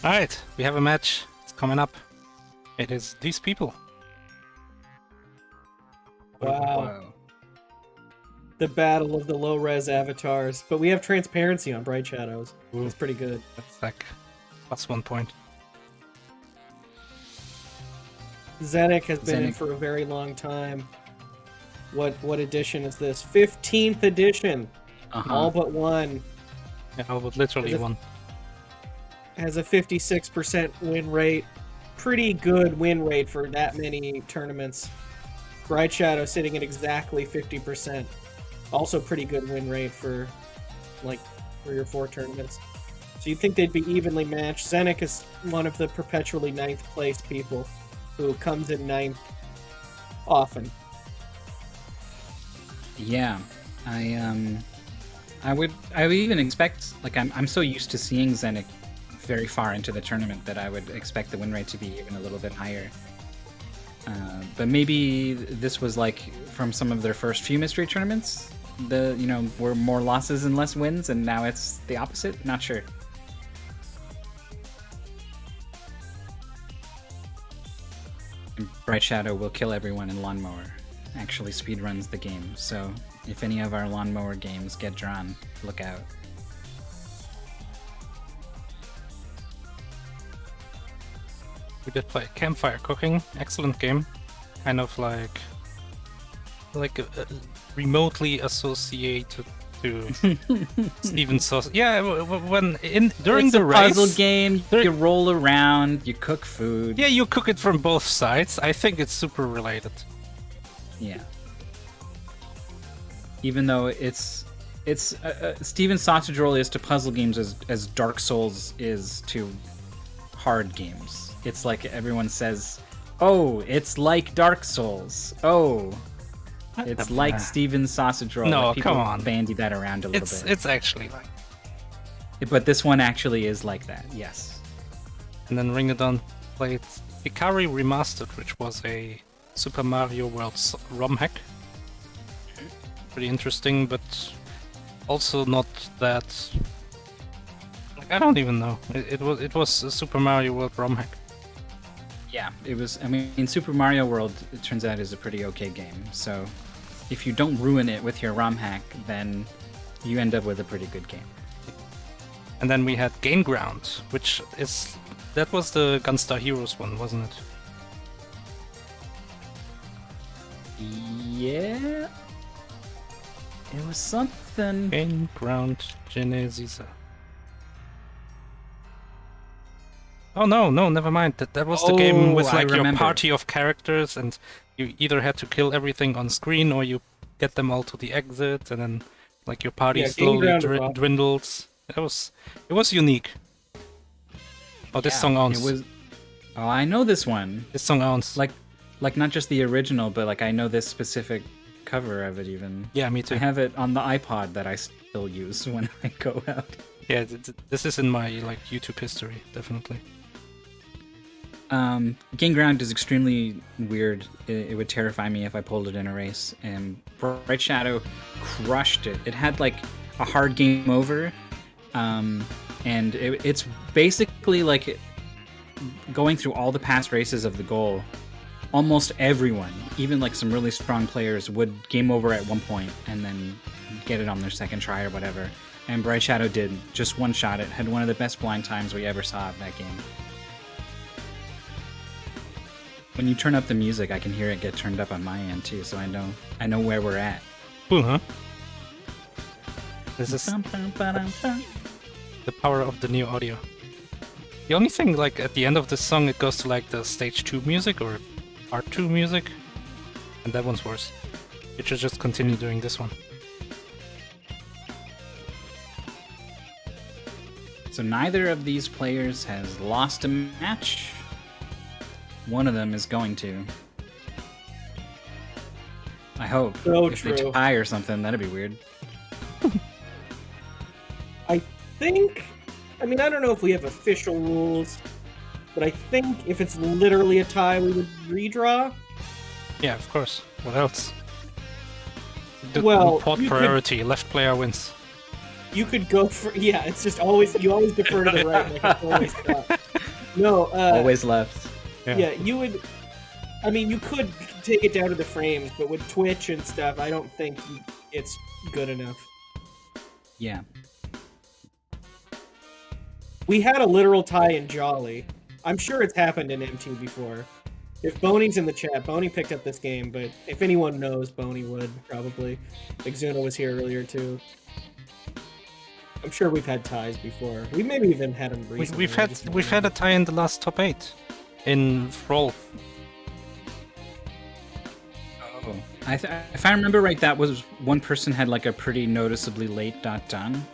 Alright, we have a match. It's coming up. It is these people. Wow. Whoa. The battle of the low-res avatars. But we have transparency on Bright Shadows. Ooh. That's pretty good. That's like plus 1 point. Zenic has been in Zenic. for a very long time. What edition is this? 15th edition. All but one. Yeah, but literally Is it- one. Has a 56% win rate. Pretty good win rate for that many tournaments. Bright Shadow sitting at exactly 50%. Also pretty good win rate for like 3 or 4 tournaments. So you'd think they'd be evenly matched. Zenic is one of the perpetually 9th place people who comes in 9th often. Yeah, I would even expect, like, I'm so used to seeing Zenic very far into the tournament that I would expect the win rate to be even a little bit higher. But maybe this was like from some of their first few mystery tournaments, were more losses and less wins, and now it's the opposite. Not sure. And Bright Shadow will kill everyone in Lawnmower. Actually speedruns the game, so if any of our Lawnmower games get drawn, look out. We did play Campfire Cooking. Excellent game. Kind of like remotely associated to Steven Sauce. Yeah, during It's the a race. puzzle game. there- You roll around, you cook food. Yeah, you cook it from both sides. I think it's super related. Yeah. Even though it's Steven Sausage Roll is to puzzle games as Dark Souls is to hard games. It's like everyone says, "Oh, it's like Dark Souls." Oh, it's like Steven Sausage Roll. No, Like, people come on. bandy that around a little It's bit. it's actually like. But this one actually is like that. Yes. And then Ringadon played Ikari Remastered, which was a Super Mario World ROM hack. Pretty interesting, but also not that. Like, I don't even know. It was a Super Mario World ROM hack. Yeah, it was. I mean, Super Mario World, it turns out, is a pretty okay game. So, if you don't ruin it with your ROM hack, then you end up with a pretty good game. And then we had Gain Ground, that was the Gunstar Heroes one, wasn't it? Yeah, it was something. Gain Ground Genesis. Oh no, never mind. That was the game with I like your remember. party of characters, and you either had to kill everything on screen or you get them all to the exit, and then like your party Yeah, Gain slowly Ground is awesome. dwindles. It was unique. Oh, this Yeah, song owns. It was. Oh, I know this one. This song owns. Like not just the original, but like I know this specific cover of it even. Yeah, me too. I have it on the iPod that I still use when I go out. Yeah, this is in my like YouTube history, definitely. Gain Ground is extremely weird. It would terrify me if I pulled it in a race. And Bright Shadow crushed it. It had like a hard game over, and it's basically like going through all the past races of the goal. Almost everyone, even like some really strong players, would game over at one point and then get it on their second try or whatever. And Bright Shadow did just one shot. It had one of the best blind times we ever saw of that game. When you turn up the music, I can hear it get turned up on my end too, so I know where we're at. Cool, huh? This is the power of the new audio. The only thing, like at the end of this song, it goes to like the stage 2 music or part 2 music, and that one's worse. It should just continue doing this one. So neither of these players has lost a match. One of them is going to. I hope. So if they true. tie or something, that'd be weird. I think, I mean, I don't know if we have official rules, but I think if it's literally a tie, we would redraw. Yeah, of course. What else? Well, Pot you could- priority. Left player wins. You could go for, yeah, it's just always, you always defer to the right, like it's always got. No, Always left. yeah, you would. I mean, you could take it down to the frames, but with Twitch and stuff, I don't think it's good enough. Yeah. We had a literal tie in Jolly. I'm sure it's happened in MT before. If Boney's in the chat, Boney picked up this game, but if anyone knows, Boney would, probably. Xuna was here earlier, too. I'm sure we've had ties before. We maybe even had them recently. We've had a tie in the last top 8 in Thrall. Oh. If I remember right, that was one person had like a pretty noticeably late done.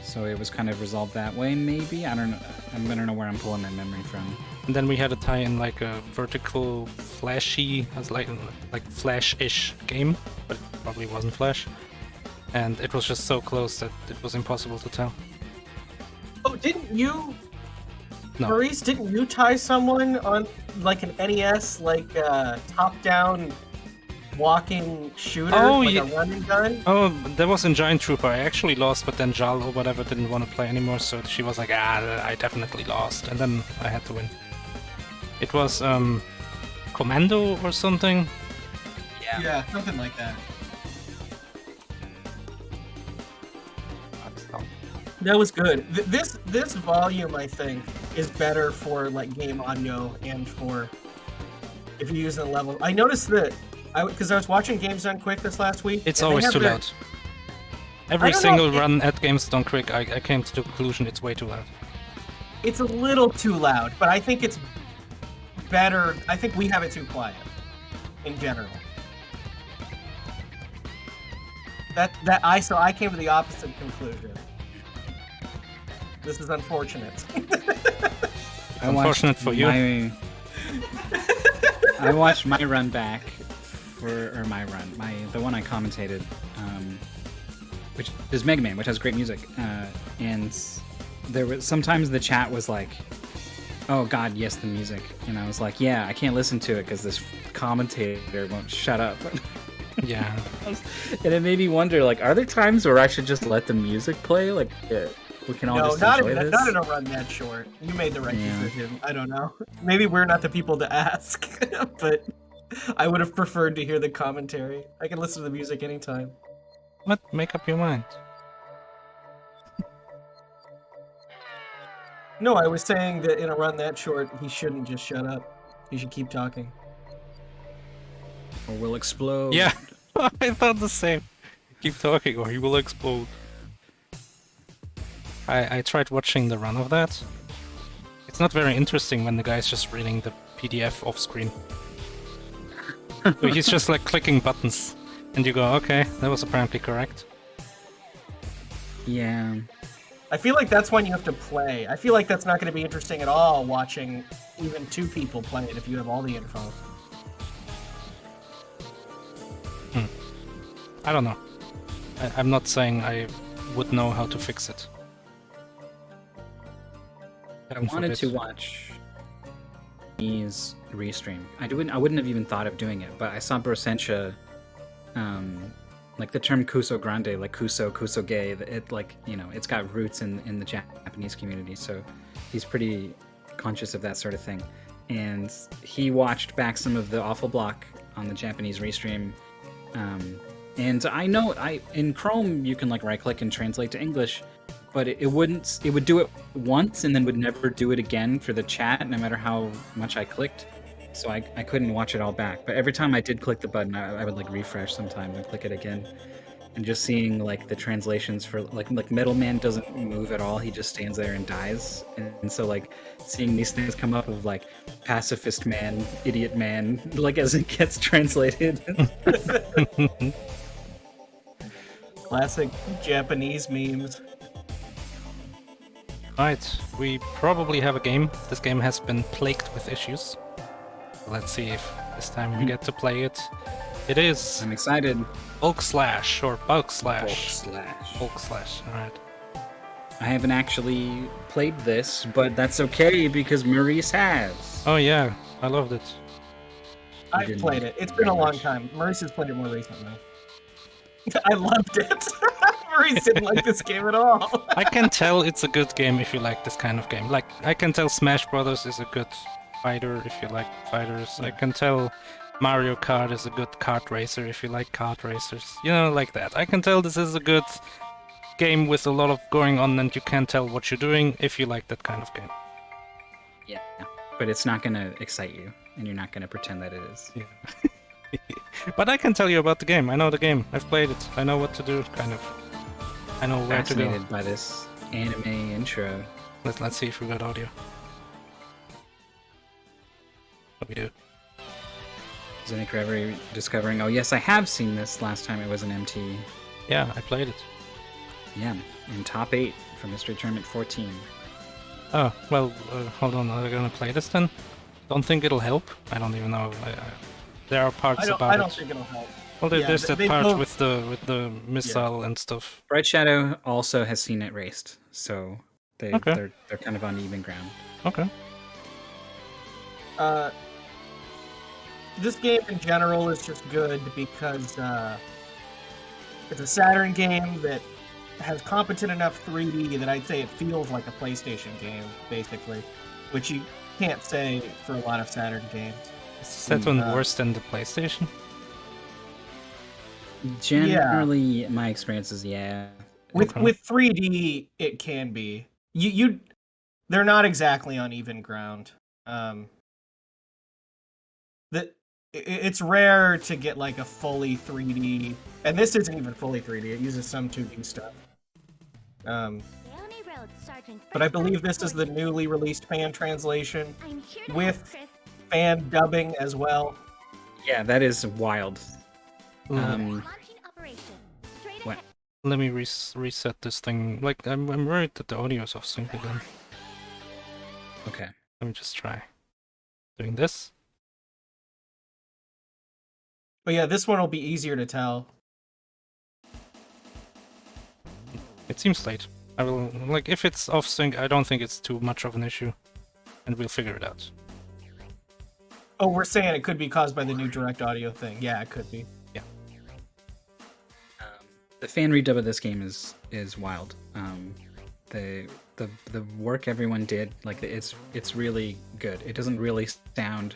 So it was kind of resolved that way, maybe? I don't know. I don't know where I'm pulling that memory from. And then we had a tie in like a vertical flashy, as like flash-ish game, but it probably wasn't flash. And it was just so close that it was impossible to tell. Oh, didn't you... No. Maurice, didn't you tie someone on like an NES, like top-down walking shooter, a run and gun? Oh, that was in Giant Trooper. I actually lost, but then Jal or whatever didn't want to play anymore, so she was like, I definitely lost. And then I had to win. It was Commando or something. Yeah, something like that. That was good. This volume, I think, is better for like game audio and for if you use the level. I noticed that because I was watching Games Done Quick this last week. It's always too loud. Every single run at Games Done Quick, I came to the conclusion it's way too loud. It's a little too loud, but I think it's better. I think we have it too quiet in general. So I came to the opposite conclusion. This is unfortunate. Unfortunate for you. I watched my run back the one I commentated, which is Mega Man, which has great music, and there was sometimes the chat was like, "Oh God, yes, the music," and I was like, "Yeah, I can't listen to it because this commentator won't shut up." Yeah, and it made me wonder, like, are there times where I should just let the music play, like? We can all just enjoy this? Not in a run that short. You made the right decision. I don't know. Maybe we're not the people to ask, but I would have preferred to hear the commentary. I can listen to the music anytime. What? Make up your mind. No, I was saying that in a run that short, he shouldn't just shut up. He should keep talking. Or we'll explode. Yeah, I thought the same. Keep talking or he will explode. I tried watching the run of that. It's not very interesting when the guy's just reading the PDF off screen. So he's just like clicking buttons. And you go, okay, that was apparently correct. Yeah. I feel like that's when you have to play. I feel like that's not going to be interesting at all watching even two people play it if you have all the info. I don't know. I'm not saying I would know how to fix it. I wanted to watch his restream. I wouldn't have even thought of doing it, but I saw Brosensha, like the term Kuso Grande, like Kuso gay. It like it's got roots in the Japanese community, so he's pretty conscious of that sort of thing. And he watched back some of the Awful Block on the Japanese restream. And I know in Chrome you can like right click and translate to English. But it would do it once and then would never do it again for the chat, no matter how much I clicked. So I couldn't watch it all back. But every time I did click the button, I would like refresh sometimes and click it again. And just seeing like the translations for like Metal Man doesn't move at all. He just stands there and dies. And so like seeing these things come up of like pacifist man, idiot man, like as it gets translated. Classic Japanese memes. Right, we probably have a game. This game has been plagued with issues. Let's see if this time we get to play it. It is... I'm excited. Bulk Slash, or Bulk Slash. Bulk Slash. Alright. I haven't actually played this, but that's okay because Maurice has. Oh yeah, I loved it. I've played it. It's been a long time. Maurice has played it more recently. I loved it. Maurice didn't like this game at all. I can tell it's a good game if you like this kind of game. Like, I can tell Smash Brothers is a good fighter if you like fighters. I can tell Mario Kart is a good kart racer if you like kart racers. You know, like that. I can tell this is a good game with a lot of going on, and you can tell what you're doing if you like that kind of game. Yeah, but it's not gonna excite you, and you're not gonna pretend that it is. Yeah. But I can tell you about the game. I know the game. I've played it. I know what to do, kind of. I know where to go. Fascinated by this anime intro. Let's see if we got audio. What we do? ZenicReverie discovering, oh yes, I have seen this last time it was an MT. Yeah, I played it. Yeah, in top 8 for Mystery Tournament 14. Oh, well, hold on. Are we gonna play this then? Don't think it'll help. I don't even know. There are parts about I don't it. think it'll help. Well, Yeah, there's that they part both- with the missile and stuff. BrightShadow also has seen it raced, so they're kind of on even ground. Okay. This game in general is just good because it's a Saturn game that has competent enough 3D that I'd say it feels like a PlayStation game, basically, which you can't say for a lot of Saturn games. Is Saturn worse than the PlayStation? Generally, my experience is yeah. With Okay. with 3D, it can be. They're not exactly on even ground. It's rare to get like a fully 3D, and this isn't even fully 3D. It uses some 2D stuff. But I believe this is the newly released fan translation with fan dubbing as well. Yeah, that is wild. What? Let me reset this thing. Like, I'm worried that the audio is off sync again. Okay. Let me just try doing this. But yeah, this one will be easier to tell. It seems late. I will, like, if it's off sync, I don't think it's too much of an issue, and we'll figure it out. Oh, we're saying it could be caused by the new direct audio thing. Yeah, it could be. The fan redub of this game is wild. The work everyone did, like it's really good. It doesn't really sound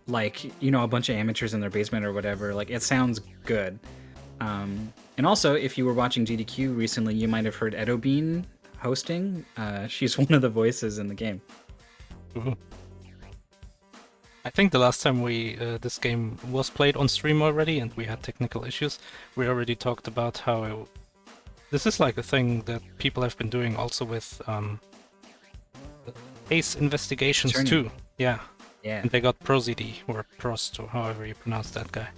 like, you know, a bunch of amateurs in their basement or whatever. Like, it sounds good. And also, if you were watching GDQ recently, you might have heard Edo Bean hosting. She's one of the voices in the game. Ooh. I think the last time this game was played on stream already, and we had technical issues, we already talked about how this is like a thing that people have been doing also with Ace Investigations Attorney. too. Yeah. Yeah. And they got Prozd, or Prost, or however you pronounce that guy,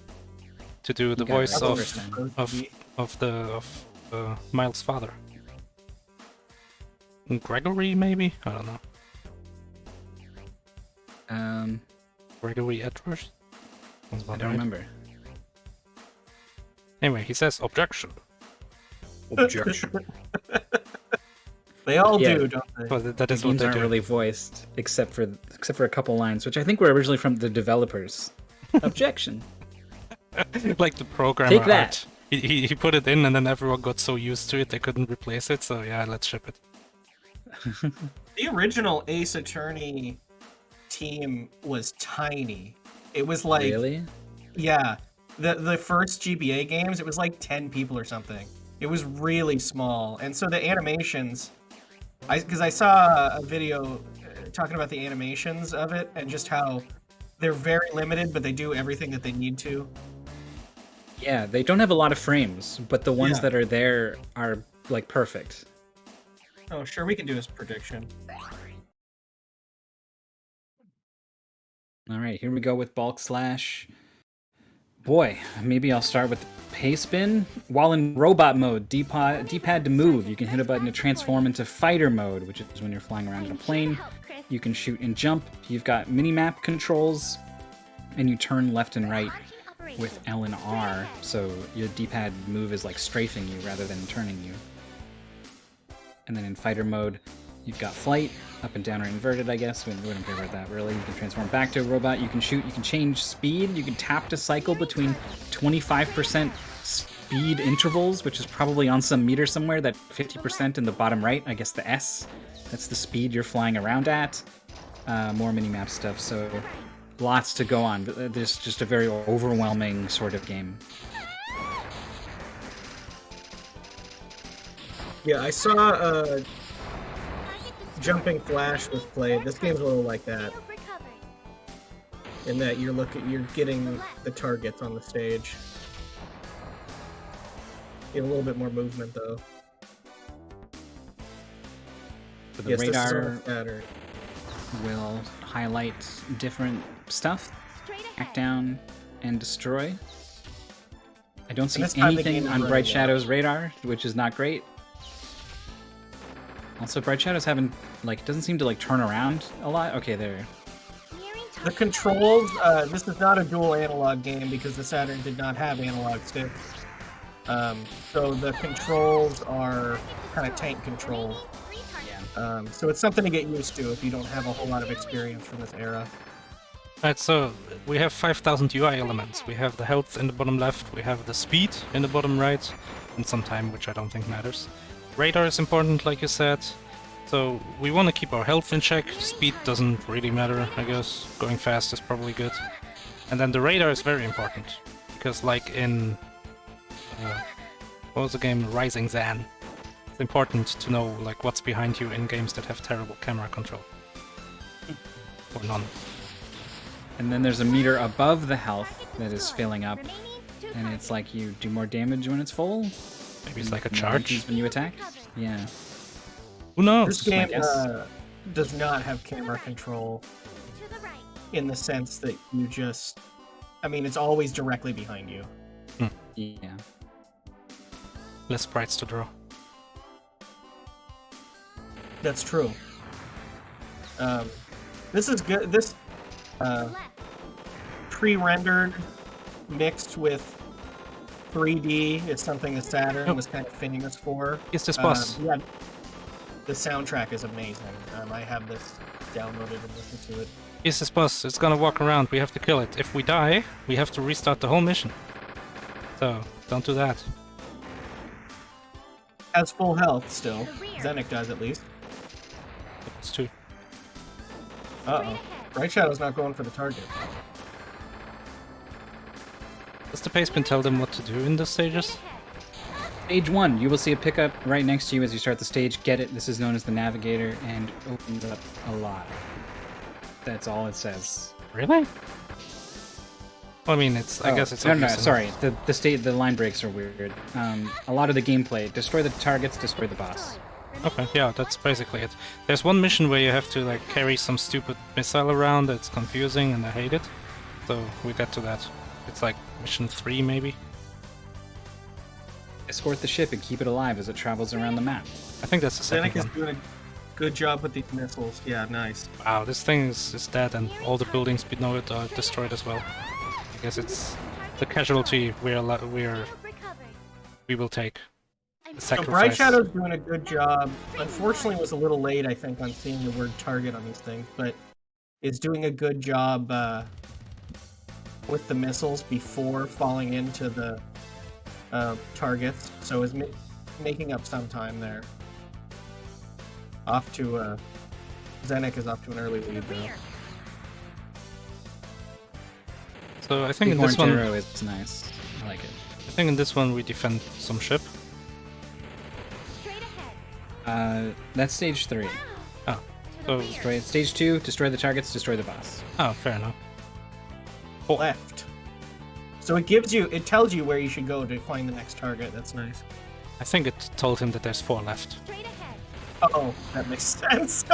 to do the got voice it of first time. Miles' father. Gregory, maybe? I don't know. Gregory Edwards? I don't remember. Anyway, he says objection. Objection. They all Yeah. do, don't they? Well, that The is what games they aren't do. really voiced, except for a couple lines, which I think were originally from the developers. Objection. Like the programmer Take that. art. He put it in, and then everyone got so used to it they couldn't replace it, so yeah, let's ship it. The original Ace Attorney team was tiny. It was like, Really? yeah, the first GBA games, it was like 10 people or something. It was really small, and so the animations, because I saw a video talking about the animations of it and just how they're very limited, but they do everything that they need to. Yeah, they don't have a lot of frames, but the ones Yeah. that are there are like perfect. Oh, sure, we can do his prediction. All right, here we go with Bulk Slash. Boy, maybe I'll start with the Pay Spin. While in robot mode, D-pad to move, you can hit a button to transform into fighter mode, which is when you're flying around in a plane. You can shoot and jump. You've got mini-map controls, and you turn left and right with L and R, so your D-pad move is like strafing you rather than turning you. And then in fighter mode, you've got flight, up and down or inverted, I guess. We don't care about that, really. You can transform back to a robot, you can shoot, you can change speed, you can tap to cycle between 25% speed intervals, which is probably on some meter somewhere. That 50% in the bottom right, I guess the S. That's the speed you're flying around at. More minimap stuff, so lots to go on. There's just a very overwhelming sort of game. Yeah, I saw Jumping Flash was played. This game's a little like that, in that you're getting the targets on the stage. You have a little bit more movement though. So the Yes, this is radar on Saturn. will highlight different stuff, hack down, and destroy. I don't see this time the anything game is on running Bright out. Shadow's radar, which is not great. Also, Bright Shadow's haven't, like, it doesn't seem to, like, turn around a lot. Okay, there. The controls, this is not a dual analog game because the Saturn did not have analog sticks. So the controls are kind of tank control. So it's something to get used to if you don't have a whole lot of experience from this era. Right, so we have 5,000 UI elements. We have the health in the bottom left, we have the speed in the bottom right, and some time, which I don't think matters. Radar is important, like you said. So we want to keep our health in check. Speed doesn't really matter, I guess. Going fast is probably good. And then the radar is very important, because like in... what was the game? Rising Zan. It's important to know like what's behind you in games that have terrible camera control. Or none. And then there's a meter above the health that is filling up, and it's like you do more damage when it's full. Maybe it's like a No charge? weakness when you attack. Yeah. Who knows? This game guess. does not have camera control in the sense that you just... I mean, it's always directly behind you. Yeah. Less sprites to draw. That's true. This is good. This pre-rendered mixed with 3D is something that Saturn was kind of famous for. Is this boss? Yeah, the soundtrack is amazing. I have this downloaded and listened to it. Is this boss? It's gonna walk around. We have to kill it. If we die, we have to restart the whole mission. So, don't do that. Has full health still. Zenic does at least. It's two. Uh-oh. Bright Shadow's not going for the target. Does the paceman tell them what to do in the stages? Stage 1, you will see a pickup right next to you as you start the stage. Get it. This is known as the navigator and opens up a lot. That's all it says. Really? Well, I mean, it's. I guess it's. No, obvious enough. sorry. The line breaks are weird. A lot of the gameplay: destroy the targets, destroy the boss. Okay, yeah, that's basically it. There's one mission where you have to like carry some stupid missile around that's confusing, and I hate it. So we get to that. It's like mission 3, maybe. Escort the ship and keep it alive as it travels around the map. I think that's the second Zenic is one. doing a good job with these missiles. Yeah, nice. Wow, this thing is dead, and all the buildings below it are destroyed as well. I guess it's the casualty we will take. The So sacrifice. Bright Shadow's doing a good job. Unfortunately, was a little late, I think, on seeing the word target on these things, but is doing a good job with the missiles before falling into the targets. So is making up some time there. Off to Zenic is off to an early lead though. So I think in Bighorn this one, Gyro is nice. I like it. I think in this one we defend some ship. That's stage 3. Oh, so Destroy stage 2. Destroy the targets. Destroy the boss. oh, fair enough. Left. So it tells you where you should go to find the next target. That's nice. I think it told him that there's 4 left. Oh, that makes sense.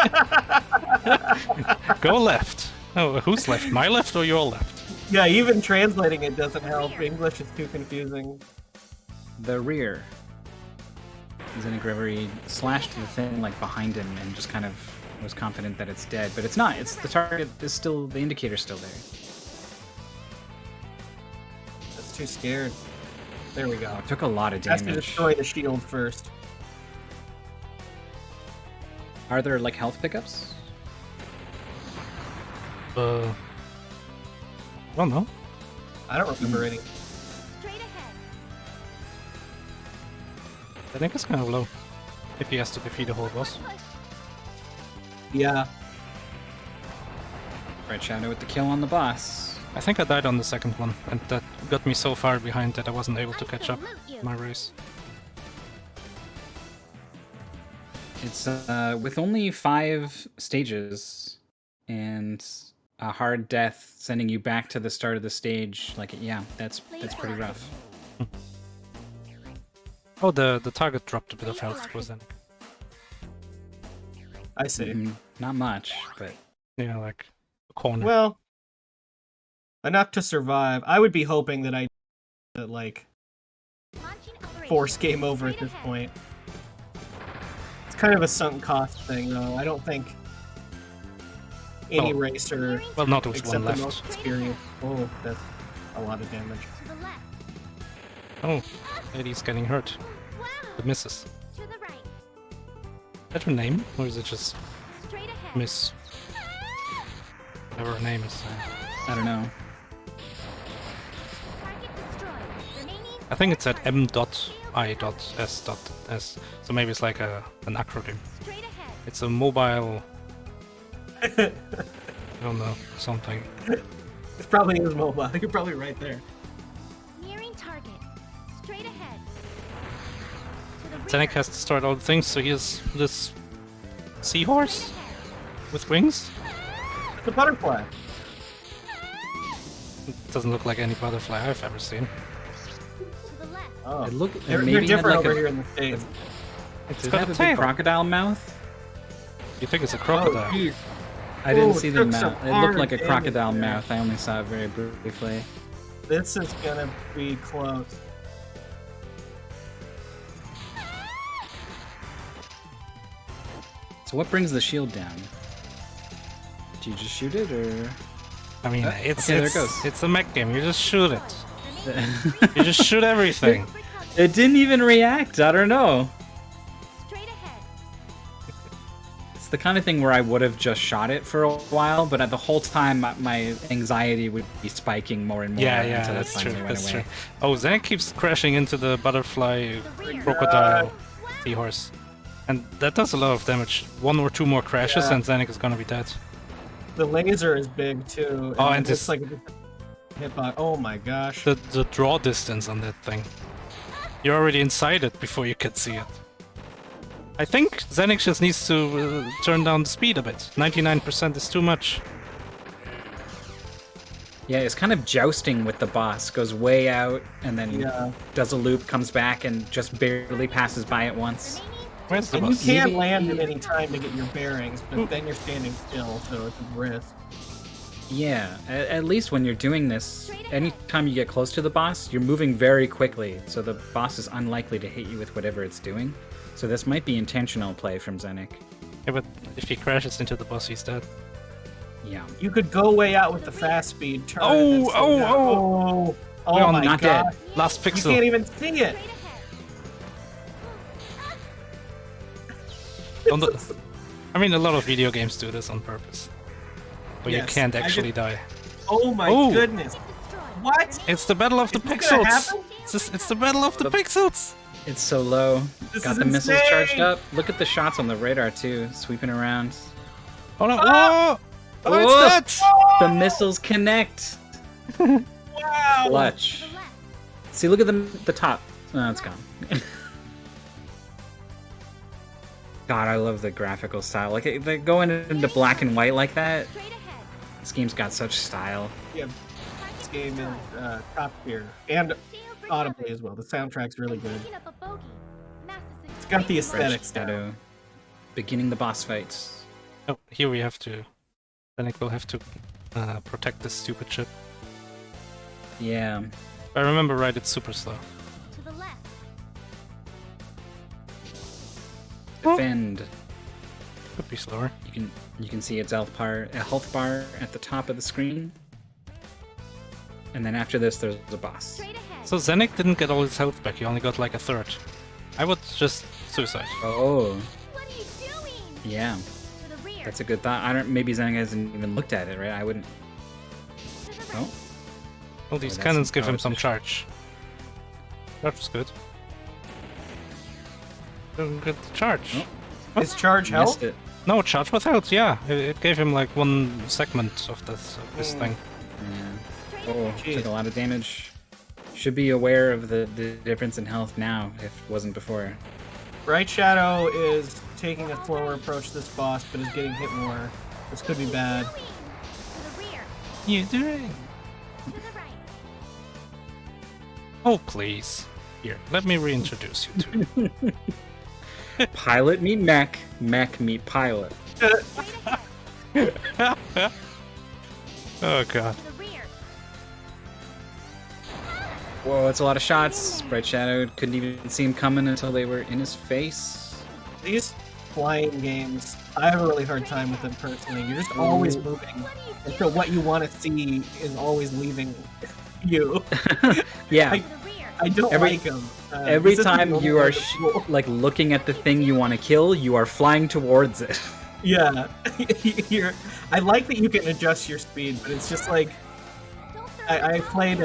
Go left. Oh, who's left? My left or your left? Yeah, even translating it doesn't help. English is too confusing. The rear. ZenicReverie slashed the thing like behind him and just kind of was confident that it's dead, but it's not. It's the target is still, the indicator's still there. That's too scared. There we go. It took a lot of Has to damage. destroy the shield first. Are there like health pickups? I don't know. I don't remember any. I think it's kind of low. If he has to defeat the whole boss. Yeah. BrightShadow with the kill on the boss. I think I died on the second one, and that got me so far behind that I wasn't able to catch up my race. It's with only 5 stages and a hard death sending you back to the start of the stage. Like, yeah, that's pretty rough. Oh, the target dropped a bit of health, was then. I see. Not much, but Yeah, like a corner. Well, enough to survive. I would be hoping that I like force game over at this point. It's kind of a sunk cost thing, though. I don't think any racer, well, not with except one the left. most experienced. Oh, that's a lot of damage. Oh, Eddie's getting hurt. It misses. To the right. Is that her name? Or is it just Straight ahead. Miss? Whatever her name is. I don't know. Target destroyed. Remaining. I think it's at M.I.S.S. So maybe it's like an acronym. Straight ahead. It's a mobile. I don't know, something. It probably is mobile. You're probably right there. Nearing target. Straight ahead. To the rear. Zenik has to start all the things, so he has this seahorse with wings. It's a butterfly. It doesn't look like any butterfly I've ever seen. To the left. Oh, It looked they're maybe had different like over a, here in the States. It's Does it got have a a big tail. crocodile mouth? You think it's a Oh, crocodile? geez. I didn't Oh, see the took some mouth. It looked hard like a damage crocodile there. mouth. I only saw it very briefly. This is gonna be close. So what brings the shield down? Do you just shoot it, or I mean, it's okay, there it goes. it's a mech game. You just shoot it. Remaining. You just shoot everything. it didn't even react? I don't know. Straight ahead. It's the kind of thing where I would have just shot it for a while, but at the whole time my anxiety would be spiking more and more. Yeah, until it that's true. finally went That's away. true. Oh, Zenik keeps crashing into the butterfly crocodile seahorse, and that does a lot of damage. 1 or 2 more crashes, Yeah. and Zenik is gonna be dead. The laser is big too. Oh, and it's this- like hitbox. Oh my gosh. The draw distance on that thing. You're already inside it before you can see it. I think Zenik just needs to turn down the speed a bit. 99% is too much. Yeah, it's kind of jousting with the boss. Goes way out and then Yeah. does a loop, comes back, and just barely passes by it once. Where's the And you boss? can Maybe- land at any time to get your bearings, but then you're standing still, so it's a risk. Yeah, at least when you're doing this, anytime you get close to the boss, you're moving very quickly, so the boss is unlikely to hit you with whatever it's doing. So this might be intentional play from Zenik. Yeah, but if he crashes into the boss, he's dead. Yeah. You could go way out with the fast speed turn. Oh, and then slow oh, down. oh. Oh We're my not god. dead. Last You pixel. can't even see it. Don't do- I mean, a lot of video games do this on purpose. But you Yes, can't I actually did- die. Oh my Oh. goodness. What? It's the battle of the Is that gonna pixels! happen? It's the battle of the pixels! It's so low. This Got is the missiles charged insane. up. Look at the shots on the radar too, sweeping around. Oh no! Ah! Oh, Whoa! it's that! The missiles connect. Wow. Clutch. To the left. See, look at the top. Oh, it's gone. God, I love the graphical style. Like they go into black and white like that. Straight ahead. This game's got such style. Yeah, this game is top tier. And audibly as well. The soundtrack's really good. Picking up a bogey. Masses It's got the aesthetics down. BrightShadow. Beginning the boss fights. Oh, here we have to. Zenik will have to protect this stupid ship. Yeah. If I remember right, it's super slow. To the left. Defend. Could be slower. You can see its health bar at the top of the screen. And then after this, there's the boss. Straight ahead. So Zenik didn't get all his health back, he only got like a third. I would just suicide. Oh, What are you doing? yeah. To the rear. That's a good thought. I don't. Maybe Zen hasn't even looked at it, right? I wouldn't. To the right. Oh, Well, these that's cannons some give him power some push. charge. That was good. Good charge. Oh. Is charge Missed health? it. No, charge with health, yeah. It gave him like one segment of this thing. Yeah. Oh, Jeez. took a lot of damage. Should be aware of the difference in health now, if it wasn't before. BrightShadow is taking a slower approach to this boss, but is getting hit more. This could be bad. To the rear. You doing? To the right. Oh, please. Here, let me reintroduce you to. Pilot meet mech, mech meet pilot. Oh god. To the rear. Whoa, that's a lot of shots. BrightShadow couldn't even see him coming until they were in his face. These flying games, I have a really hard time with them personally. You're just always moving, and so what you want to see is always leaving you. Yeah. I- To the rear. I don't Every- like them. Every time you are like looking at the thing you want to kill, you are flying towards it. yeah, I like that you can adjust your speed, but it's just like Don't throw I played.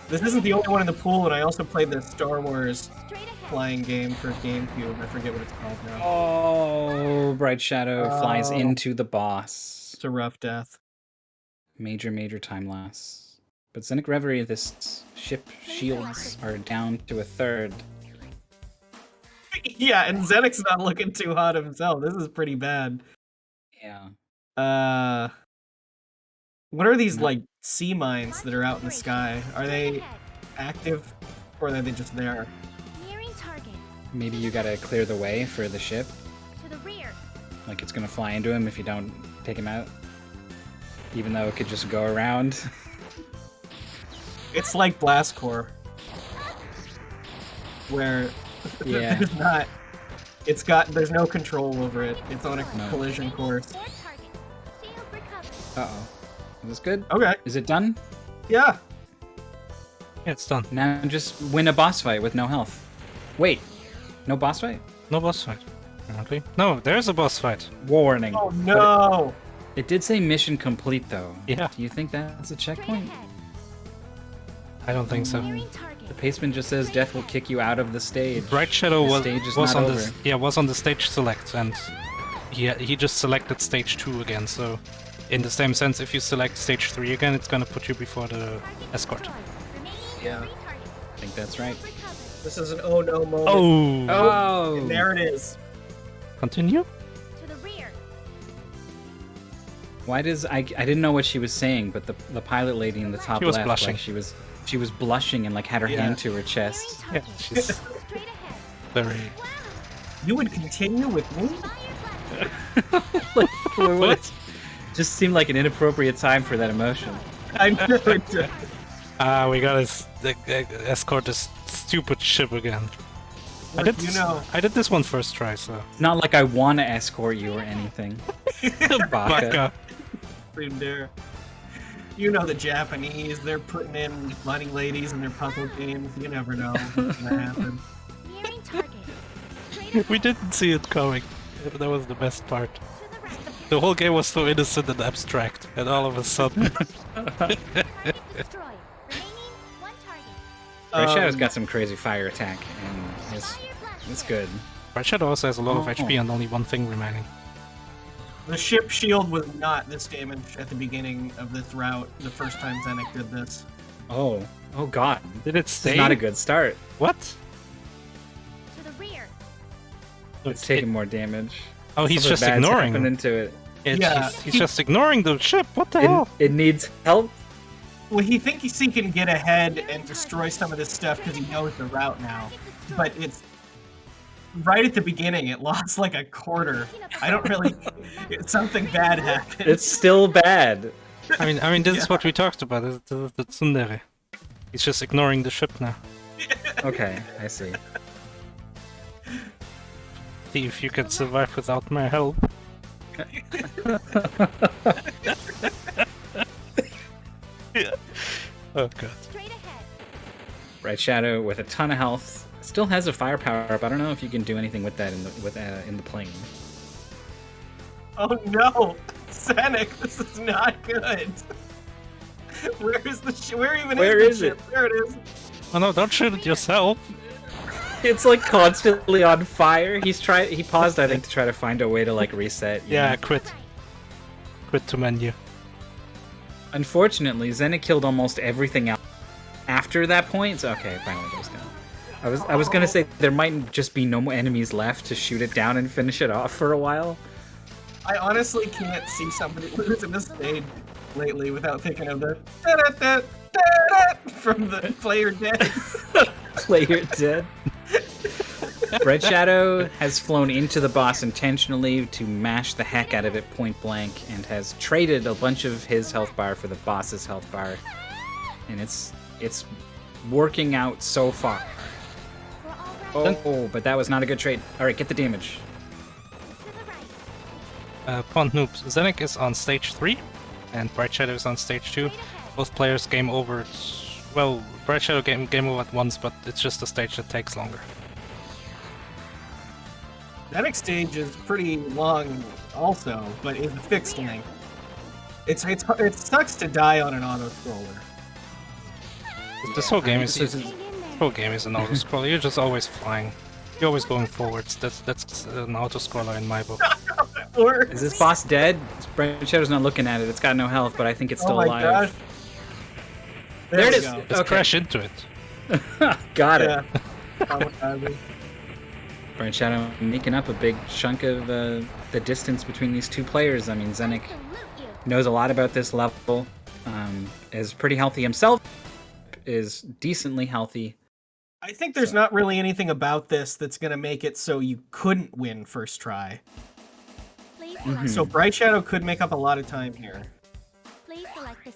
This isn't the only one in the pool, and I also played the Star Wars straight ahead. flying game for GameCube. I forget what it's called now. Oh, BrightShadow flies Oh. into the boss. It's a rough death. Major time loss. But ZenicReverie, this ship shields are down to a third. Yeah, and Zenic's not looking too hot himself. This is pretty bad. Yeah. What are these like sea mines that are out in the sky? Are Straight they ahead. active, or are they just there? Nearing target. Maybe you gotta clear the way for the ship. To the rear. Like it's gonna fly into him if you don't take him out. Even though it could just go around. It's like Blast Core, where Yeah. there's not. There's no control over it. It's on a No. collision course. Toward target. Shield recovered. Uh-oh. Is this good? Okay. Is it done? Yeah. Yeah, it's done. Now just win a boss fight with no health. Wait. No boss fight? No boss fight, apparently. No, there's a boss fight. Warning. Oh no. It did say mission complete though. Yeah. Do you think that's a Straight checkpoint? ahead. I don't think so. Nearing target. The paceman just says death will kick you out of the stage. BrightShadow The was stage is was not on over. was on the stage select, and he just selected stage 2 again. So, in the same sense, if you select stage 3 again, it's gonna put you before the Target escort. destroyed. Remaining Yeah. three targets. I think that's right. Recovered. This is an oh no moment. Oh, Oh! And there it is. continue. To the rear. Why does I didn't know what she was saying, but the pilot lady in the top She was left, blushing. like she was blushing and like had her Yeah. hand to her chest. Nearing Yeah, target. she's Straight ahead. very. Wow. You would continue with me? Fire left. Like, What? Just seemed like an inappropriate time for that emotion. I know it does. Ah, we gotta escort this stupid ship again. I did. You know. I did this one first try, so. It's not like I want to escort you or anything. Baka. Baka. There. You know the Japanese, they're putting in bunny ladies in their puzzle games. You never know what's gonna happen. Nearing target. Straight ahead. We didn't see it coming. That was the best part. To the right. The whole game was so innocent and abstract, and all of a sudden, Target destroyed. Remaining one target. BrightShadow's got some crazy fire attack, and it's Fire blast. it's good. BrightShadow also has a lot of Oh. HP and only one thing remaining. The ship shield was not this damage at the beginning of this route the first time Zenic did this. Oh god, Did it this stay? is not a good start. What? To the rear. It's taking more damage. Oh, he's Something just bad's ignoring. happening to it. Yeah. He's just ignoring the ship. What the hell? It needs help. Well, he thinks he can get ahead and destroy some of this stuff because he knows the route now. But it's right at the beginning. It lost like a quarter. I don't really. Something bad happened. It's still bad. I mean, this is what we talked about. The tsundere. He's just ignoring the ship now. Okay, I see. See if you can survive without my help. Oh god. Straight ahead. BrightShadow with a ton of health still has a firepower up. I don't know if you can do anything with that in the plane. Oh no, Zenic, this is not good. Where is the ship? Where even Where is is the it? ship? There it is. Oh no! Don't shoot it yourself. It's like constantly on fire. He paused, I think, to try to find a way to like reset. you Yeah, know? quit. Quit to menu. Unfortunately, Zenik killed almost everything else after that point. So okay, it finally goes down. I was gonna say there might just be no more enemies left to shoot it down and finish it off for a while. I honestly can't see somebody lose in this stage lately without thinking of the da-da-da-da-da from the player dead. Player dead. BrightShadow has flown into the boss intentionally to mash the heck out of it point blank and has traded a bunch of his health bar for the boss's health bar. And it's working out so far. We're all right. Oh, but that was not a good trade. Alright, get the damage. To the right. Pond Noobs. Zenik is on stage 3, and BrightShadow is on stage 2. Straight ahead. Both players game over. Well, BrightShadow game over at once, but it's just a stage that takes longer. That next stage is pretty long also, but it's a fixed length. It sucks to die on an auto-scroller. This whole game is This is- Hang in there. whole game is an auto scroller. You're just always flying. You're always going forwards. That's an auto scroller in my book. Or Is this boss dead? BrightShadow's not looking at it. It's got no health, but I think it's oh still my alive. gosh. There it we is. go. Let's Okay. crash into it. Got it. Yeah. Traumatizing. BrightShadow making up a big chunk of the distance between these two players. I mean, Zenik Salute you. knows a lot about this level. Is pretty healthy himself. Is decently healthy. I think there's not really anything about this that's gonna make it so you couldn't win first try. Please Mhm. select. So Bright Shadow could make up a lot of time here. Please select this.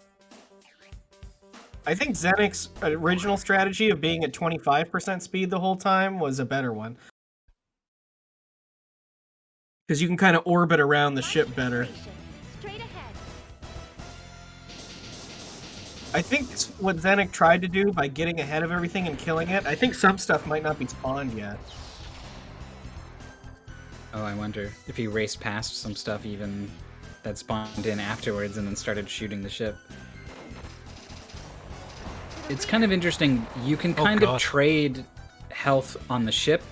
I think Zenik's original strategy of being at 25% speed the whole time was a better one. Because you can kind of orbit around the ship better. Straight ahead. I think what Zenik tried to do by getting ahead of everything and killing it, I think some stuff might not be spawned yet. Oh, I wonder if he raced past some stuff even that spawned in afterwards and then started shooting the ship. It's kind of interesting. You can kind of God. trade health on the ship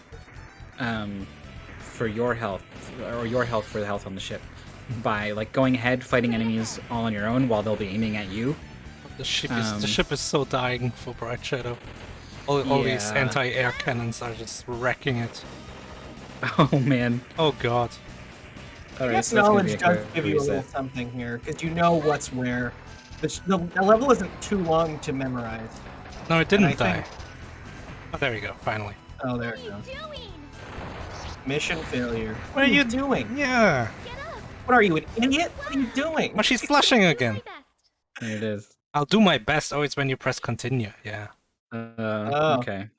for your health, or your health for the health on the ship, by like going ahead, fighting enemies all on your own while they'll be aiming at you. The ship is so dying for BrightShadow. All these Yeah. anti-air cannons are just wrecking it. Oh man! Oh god. All I right, guess so that's gonna be knowledge a does quick give you a little reset. something here, because you know what's where. The level isn't too long to memorize. No, it didn't And I die. think- Oh, there we go. Finally. Oh, there What it are goes. you doing? Mission failure. What are you doing? Yeah. Get up. What are you, an idiot? What are you doing? But she's flashing My again. best. There it is. I'll do my best. Oh, it's when you press continue. Yeah. Oh. Okay.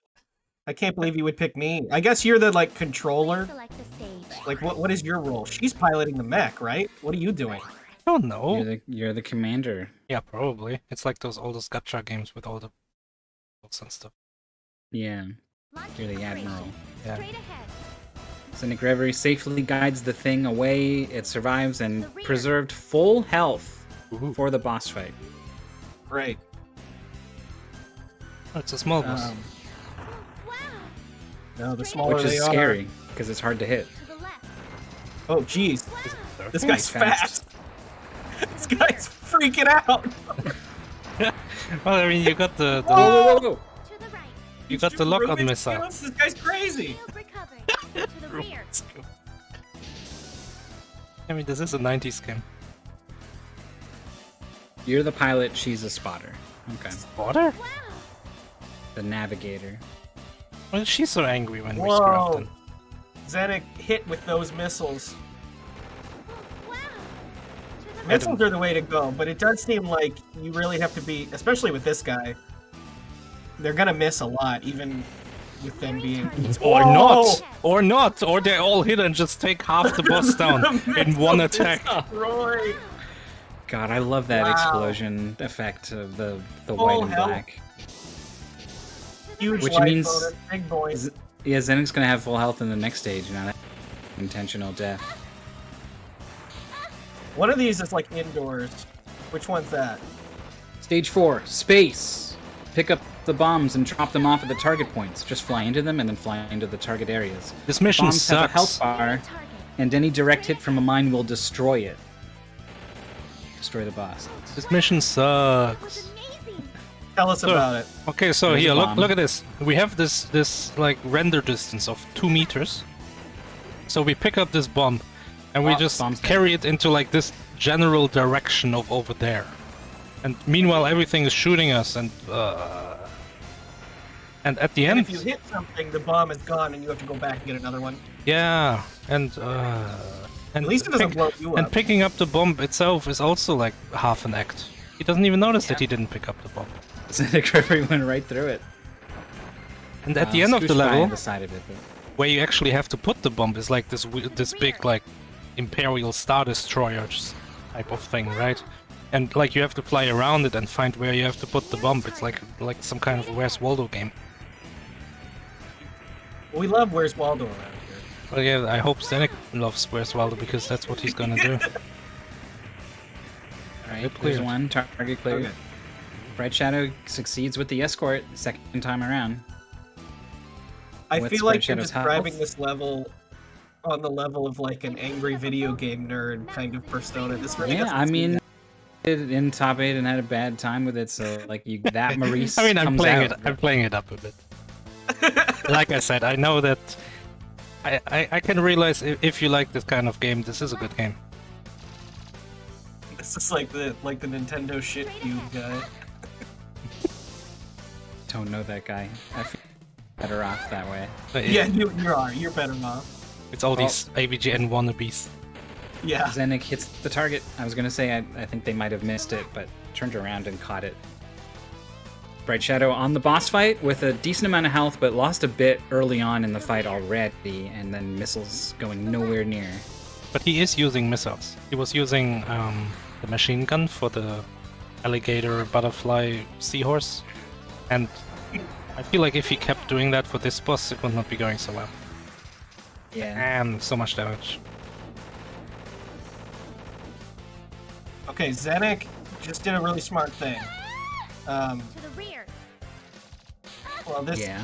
I can't believe you would pick me. I guess you're the like controller. Select the stage. Like what is your role? She's piloting the mech, right? What are you doing? I don't know. You're the commander. Yeah, probably. It's like those oldest gacha games with all the books and stuff. Yeah. Launch You're the operation. admiral. Yeah. Straight ahead. ZenicReverie safely guides the thing away. It survives and preserved full health Ooh. for the boss fight. Great. Oh, it's a small boss. Wow. No, the smaller Which they is are. scary, because it's hard to hit. To the left. Oh, jeez. Wow. This Holy guy's fast. fast. This guy's freaking out. Well, I mean, you got the Whoa, whoa, whoa, whoa! To the right. you got the lock-on Rubik's missile. cubes? This guy's crazy. Shield recovered. To the rear. I mean, this is a 90s game. You're the pilot, she's a spotter. Okay. Water? Wow. The navigator. Why is she so angry when we Whoa. screw up then? Zenik hit with those missiles. Wow. To the Missiles are the way to go, but it does seem like you really have to be, especially with this guy. They're gonna miss a lot, even with them being. Or Whoa! not! Or not! Or they all hit and just take half the boss down in one Missiles attack. destroy. God, I love that Wow. explosion effect of the Full white and health. black. Huge Which life means- bonus, big boys. Z- Yeah, Zenik's gonna have full health in the next stage, not intentional death. One of these is like indoors. Which one's that? Stage 4, space. Pick up the bombs and drop them off at the target points. Just fly into them and then fly into the target areas. This mission Bombs have a health sucks. bar, Target. and any direct hit from a mine will destroy it. Destroy the boss. This mission That sucks. was amazing. Tell us about it. Okay, so There's a here, bomb. look at this. We have this like render distance of 2 meters. So we pick up this bomb, and we Oh, just bomb's dead. carry it into like this general direction of over there. And meanwhile, everything is shooting us, and at the And end, if you hit something, the bomb is gone, and you have to go back and get another one. yeah, and At least it doesn't blow you and up. picking up the bomb itself is also like half an act. He doesn't even notice that he didn't pick up the bomb. ZenicReverie went right through it. And at the end of the Scooched by level, on the side of it, but where you actually have to put the bomb is like this big like Imperial Star Destroyer type of thing, right? And like you have to fly around it and find where you have to put the bomb. It's like some kind of Where's Waldo game. We love Where's Waldo around here. Well, yeah, I hope Zenic loves Where's Waldo because that's what he's gonna do. Alright, Good there's clear. one. Target clear. Okay. BrightShadow succeeds with the escort second time around. I What's feel like you're BrightShadow's describing health? this level on the level of like an angry video game nerd kind of persona. This really Yeah, doesn't I seem mean, that- did in top 8 and had a bad time with it, so like you that Maurice I mean, I'm comes playing out. it. I'm playing it up a bit. Like I said, I know that I can realize if you like this kind of game, this is a good game. This is like the Nintendo shit cube guy. Don't know that guy. I feel better off that way. But Yeah, you're better off. it's all these AVGN wannabes. Yeah. Zenic hits the target. I was gonna say I think they might have missed it, but turned around and caught it. BrightShadow on the boss fight with a decent amount of health, but lost a bit early on in the fight already, and then missiles going nowhere near. But he is using missiles. He was using the machine gun for the alligator, butterfly, seahorse, and I feel like if he kept doing that for this boss, it would not be going so well. Yeah. And so much damage. Okay, Zenic just did a really smart thing. To the rear. Well, this Yeah.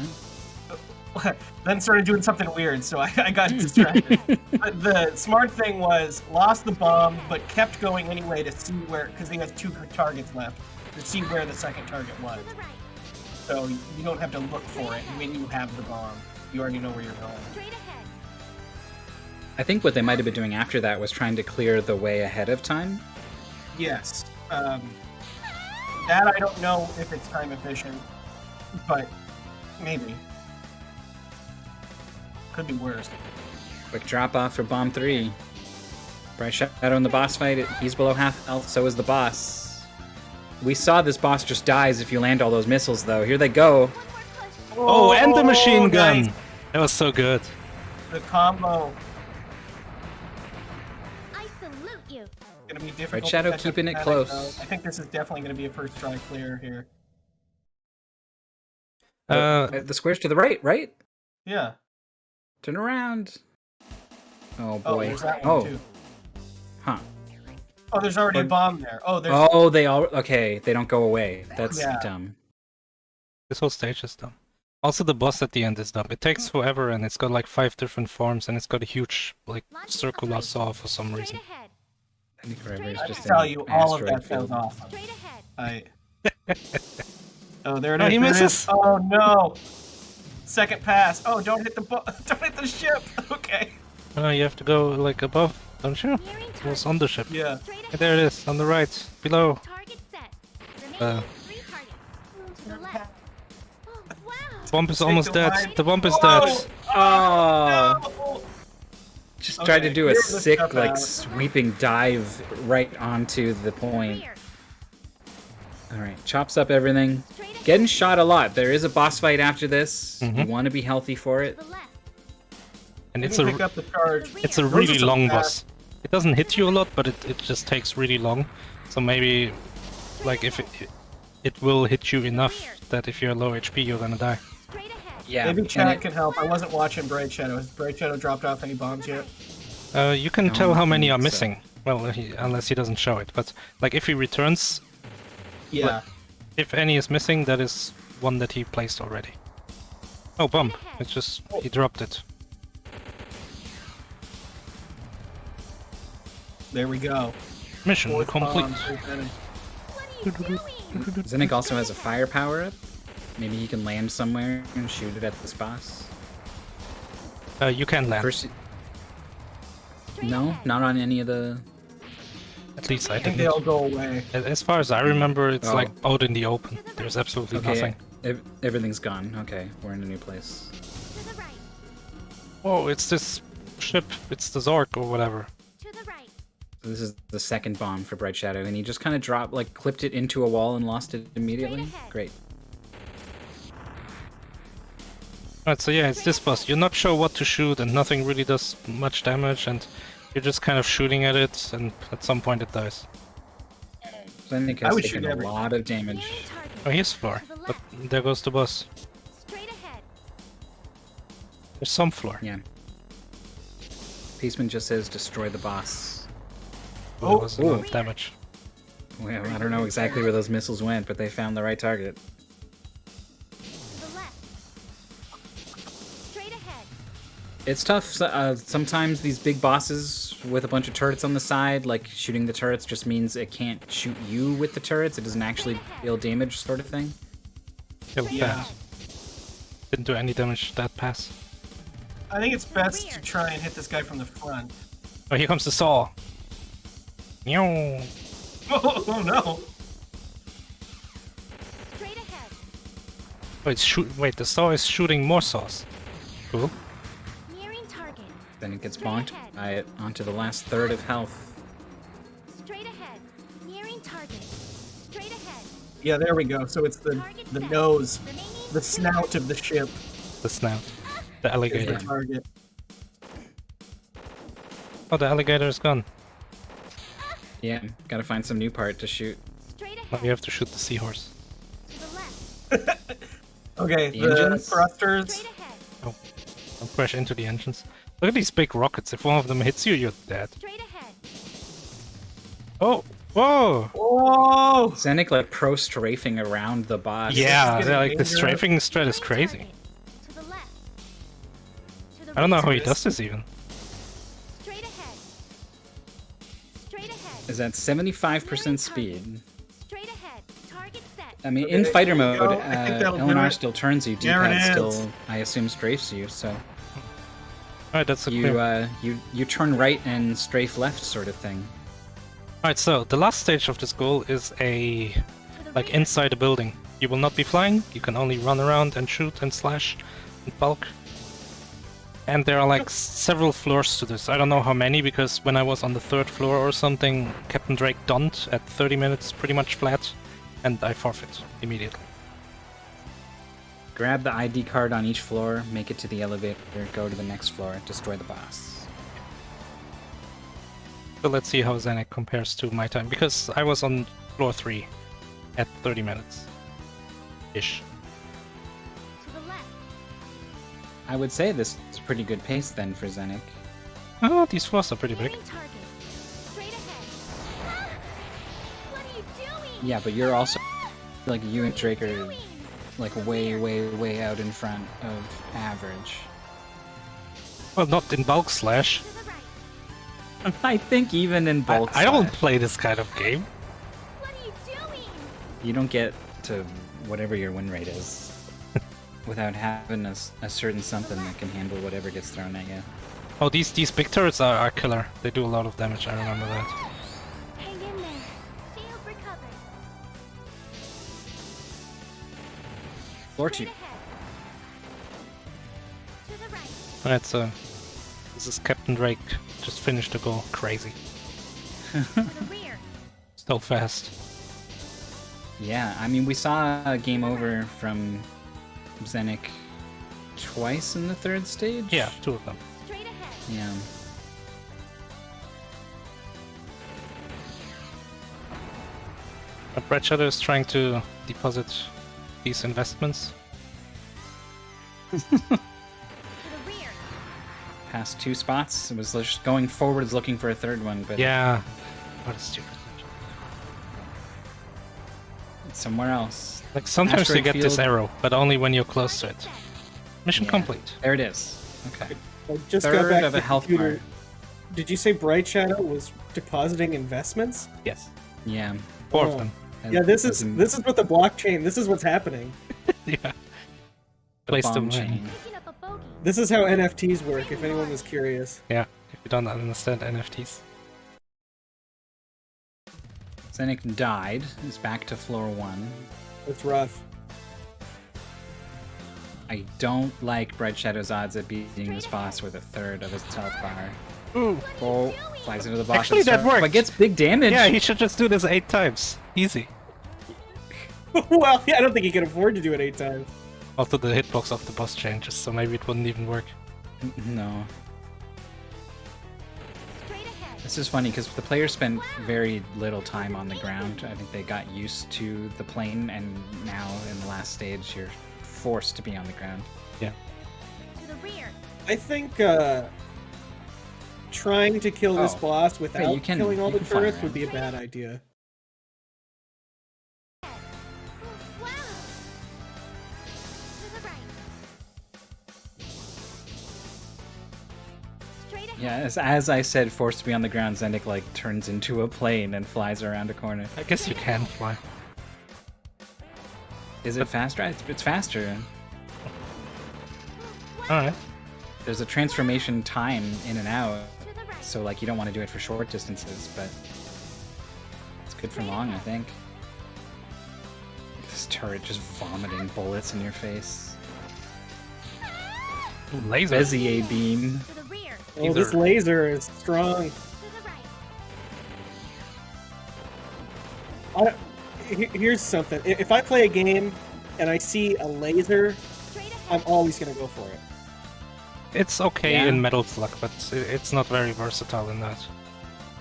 then started doing something weird, so I got distracted. But the smart thing was lost the bomb, but kept going anyway to see where, because he has 2 targets left, to see where the second target was. To the right. So you don't have to look for it when you have the bomb. You already know where you're going. Straight ahead. I think what they might have been doing after that was trying to clear the way ahead of time. Yes. That I don't know if it's time efficient, but maybe. Could be worse. Quick drop off for bomb 3. BrightShadow in the boss fight, he's below half health, so is the boss. We saw this boss just dies if you land all those missiles, though. Here they go. One more push. Oh, and the machine gun! nice. That was so good. The combo I salute you. gonna be difficult. BrightShadow to catch up keeping it with close. though. I think this is definitely gonna be a first try clear here. The square's to the right, right? Yeah. Turn around. Oh Oh, boy. there's that one Oh, too. huh. Oh, there's already a bomb there. Oh, there's. Oh, they all okay. They don't go away. That's Yeah. dumb. This whole stage is dumb. Also, the boss at the end is dumb. It takes forever, and it's got like 5 different forms, and it's got a huge like circular saw for some Straight reason. ahead. ZenicReverie is I just can tell an you, all of asteroid that sounds field. awesome. Straight ahead. Oh, there it Oh, is. he there it is. misses. Oh no! Second pass. Oh, don't hit the don't hit the ship. Okay. You have to go like above, don't you? Nearing It was target. on the ship. Yeah. Straight Hey, ahead. there it is, on the right, below. Target set. Uh. Remaining 3 targets. To the left. Oh, wow. The bomb is Take almost the dead. line. The bomb is Whoa! dead. Oh, No! just tried to Okay, do a clear this sick stuff like out. sweeping dive right onto the point. Rear. All right, chops up everything. Straight ahead. Getting shot a lot. There is a boss fight after this. You Mhm. want to be healthy for To it. the left. And Let it's me a pick up the charge. To the it's a rear. Those are really some long fast- boss. It doesn't hit you a lot, but it just takes really long. So maybe like if it will hit you enough that if you're low HP, you're gonna die. Straight ahead. Yeah, Maybe and chat it- can help. I wasn't watching BrightShadow. Has BrightShadow dropped off any bombs yet? You can No, tell how many I are think so. missing. Well, unless he doesn't show it. But like if he returns, Yeah. if any is missing, that is one that he placed already. Oh, bomb! It's just he dropped it. There we go. Mission Fourth complete. bomb for Zenik. What are you doing? Zenik also has a fire power up. Maybe he can land somewhere and shoot it at this boss. You can land. First, no, not on any of the. At least I I think didn't. they all go away. As far as I remember, it's Oh. like out in the open. There's absolutely Okay, nothing. everything's gone. Okay, we're in a new place. To the right. Oh, it's this ship. It's the Zork or whatever. To the right. So this is the second bomb for BrightShadow, and he just kind of dropped, like, clipped it into a wall and lost it immediately. Straight ahead. Great. Alright, so yeah, it's this boss. You're not sure what to shoot, and nothing really does much damage, and you're just kind of shooting at it, and at some point it dies. Zenik I has would taken shoot a everything. lot of Nearing damage. target. Oh, here's floor. But there goes the boss. Straight ahead. There's some floor. Yeah. Peaceman just says destroy the boss. Oh, there was a lot of damage. Well, I don't know exactly where those missiles went, but they found the right target. To the left. Straight ahead. It's tough. Sometimes these big bosses with a bunch of turrets on the side, like shooting the turrets just means it can't shoot you with the turrets. It doesn't actually deal damage, sort of thing. Killed Yeah. that. Didn't do any damage that pass. I think it's best to try and hit this guy from the front. Oh, here comes the saw. Meow. Oh no! Straight ahead. Oh, it's wait, the saw is shooting more saws. Cool. Nearing target. Then it gets bonked by it onto the last third of health. Straight ahead. Nearing target. Straight ahead. Yeah, there we go. So it's the nose, Remaining. the snout of the ship The snout. The is alligator. the target. Oh, the alligator is gone. Yeah, gotta find some new part to shoot. Straight Now ahead. you have to shoot the seahorse. To the left. Okay, The the engines? thrusters. Straight ahead. Don't crash into the engines. Look at these big rockets. If one of them hits you, you're dead. Straight ahead. Oh! Whoa! Whoa! Zenik like pro strafing around the boss. Yeah, getting like the dangerous. strafing strat is Nearing crazy. target. To the left. To the I don't know right. how he does this even. Straight ahead. Straight ahead. Is at 75% speed. Straight ahead. Target set. I mean, Okay, in fighter there we mode, go. I think that'll do LNR it. still turns you. There it D-pad is. still, I assume, strafes you. So Alright, that's a you clear. you turn right and strafe left, sort of thing. Alright, so the last stage of this goal is a To the like rear. inside a building. You will not be flying, you can only run around and shoot and slash and bulk. And there are like several floors to this. I don't know how many because when I was on the third floor or something, Captain Drake donned at 30 minutes pretty much flat and I forfeit immediately. Grab the ID card on each floor, make it to the elevator, go to the next floor, destroy the boss. So let's see how Zenik compares to my time because I was on floor 3 at 30 minutes. Ish. To the left. I would say this is pretty good pace then for Zenik. Oh, these floors are pretty big. Nearing target. Straight ahead. Ah! What are you doing? Yeah, but you're also like you and Drake are Doing? like way out in front of average. Well, not in bulk slash. To the right. I think even in bulk, I don't slash, play this kind of game. What are you doing? you don't get to whatever your win rate is without having a certain something that can handle whatever gets thrown at you. Oh, these big turrets are killer. They do a lot of damage. I remember that. Hang in there. Shield recovered. Floor Straight 2. ahead. To the right. Alright, so this is Captain Drake. Just finished the goal. Crazy. To the rear. So fast. Yeah, I mean, we saw a game over from Zenik twice in the third stage. Yeah, 2 of them. Straight ahead. Yeah. BrightShadow is trying to deposit these investments. To the rear. Past 2 spots. It was just going forwards looking for a third one, but Yeah. What a stupid. It's somewhere else. Like sometimes you Asteroid get this field. arrow, but only when you're close to it. Mission Yeah. complete. There it is. Okay. I just got Third back of to a the health computer. bar. Did you say BrightShadow was depositing investments? Yes. Yeah. 4 Oh. of them. Yeah, this As is in this is what the blockchain. This is what's happening. Yeah. the Place to bomb win. chain. Picking up a bogey. This is how NFTs work. If anyone was curious. Yeah. If you don't understand NFTs. Zenic died. He's back to floor 1. It's rough. I don't like BrightShadow's odds at beating this boss with a third of his health bar. Ooh. Oh, flies into the boss. Actually, at the that start, worked. But gets big damage. Yeah, he should just do this 8 times. Easy. Well, yeah, I don't think he can afford to do it 8 times. Also, the hitbox of the boss changes, so maybe it wouldn't even work. No. Straight ahead. This is funny because the players spent very little time on the ground. I think they got used to the plane, and now in the last stage, you're forced to be on the ground. Yeah. To the rear. I think trying to kill this Oh. boss without you can- killing all you the can fly turrets around. would be a bad idea. Wow. To the right. Straight ahead. Yeah, as I said, forced to be on the ground, Zenic like turns into a plane and flies around a corner. I guess you can fly. Is it faster? It's faster. Alright. There's a transformation time in and out, To the right. so like you don't want to do it for short distances, but it's good for long, I think. This turret just vomiting bullets in your face. Ooh, laser. Bezier beam. To the rear. Oh, this Either- laser is strong. To the right. Here's something. If I play a game and I see a laser, Straight ahead. I'm always gonna go for it. It's okay Yeah. in Metal Slug, but it's not very versatile in that.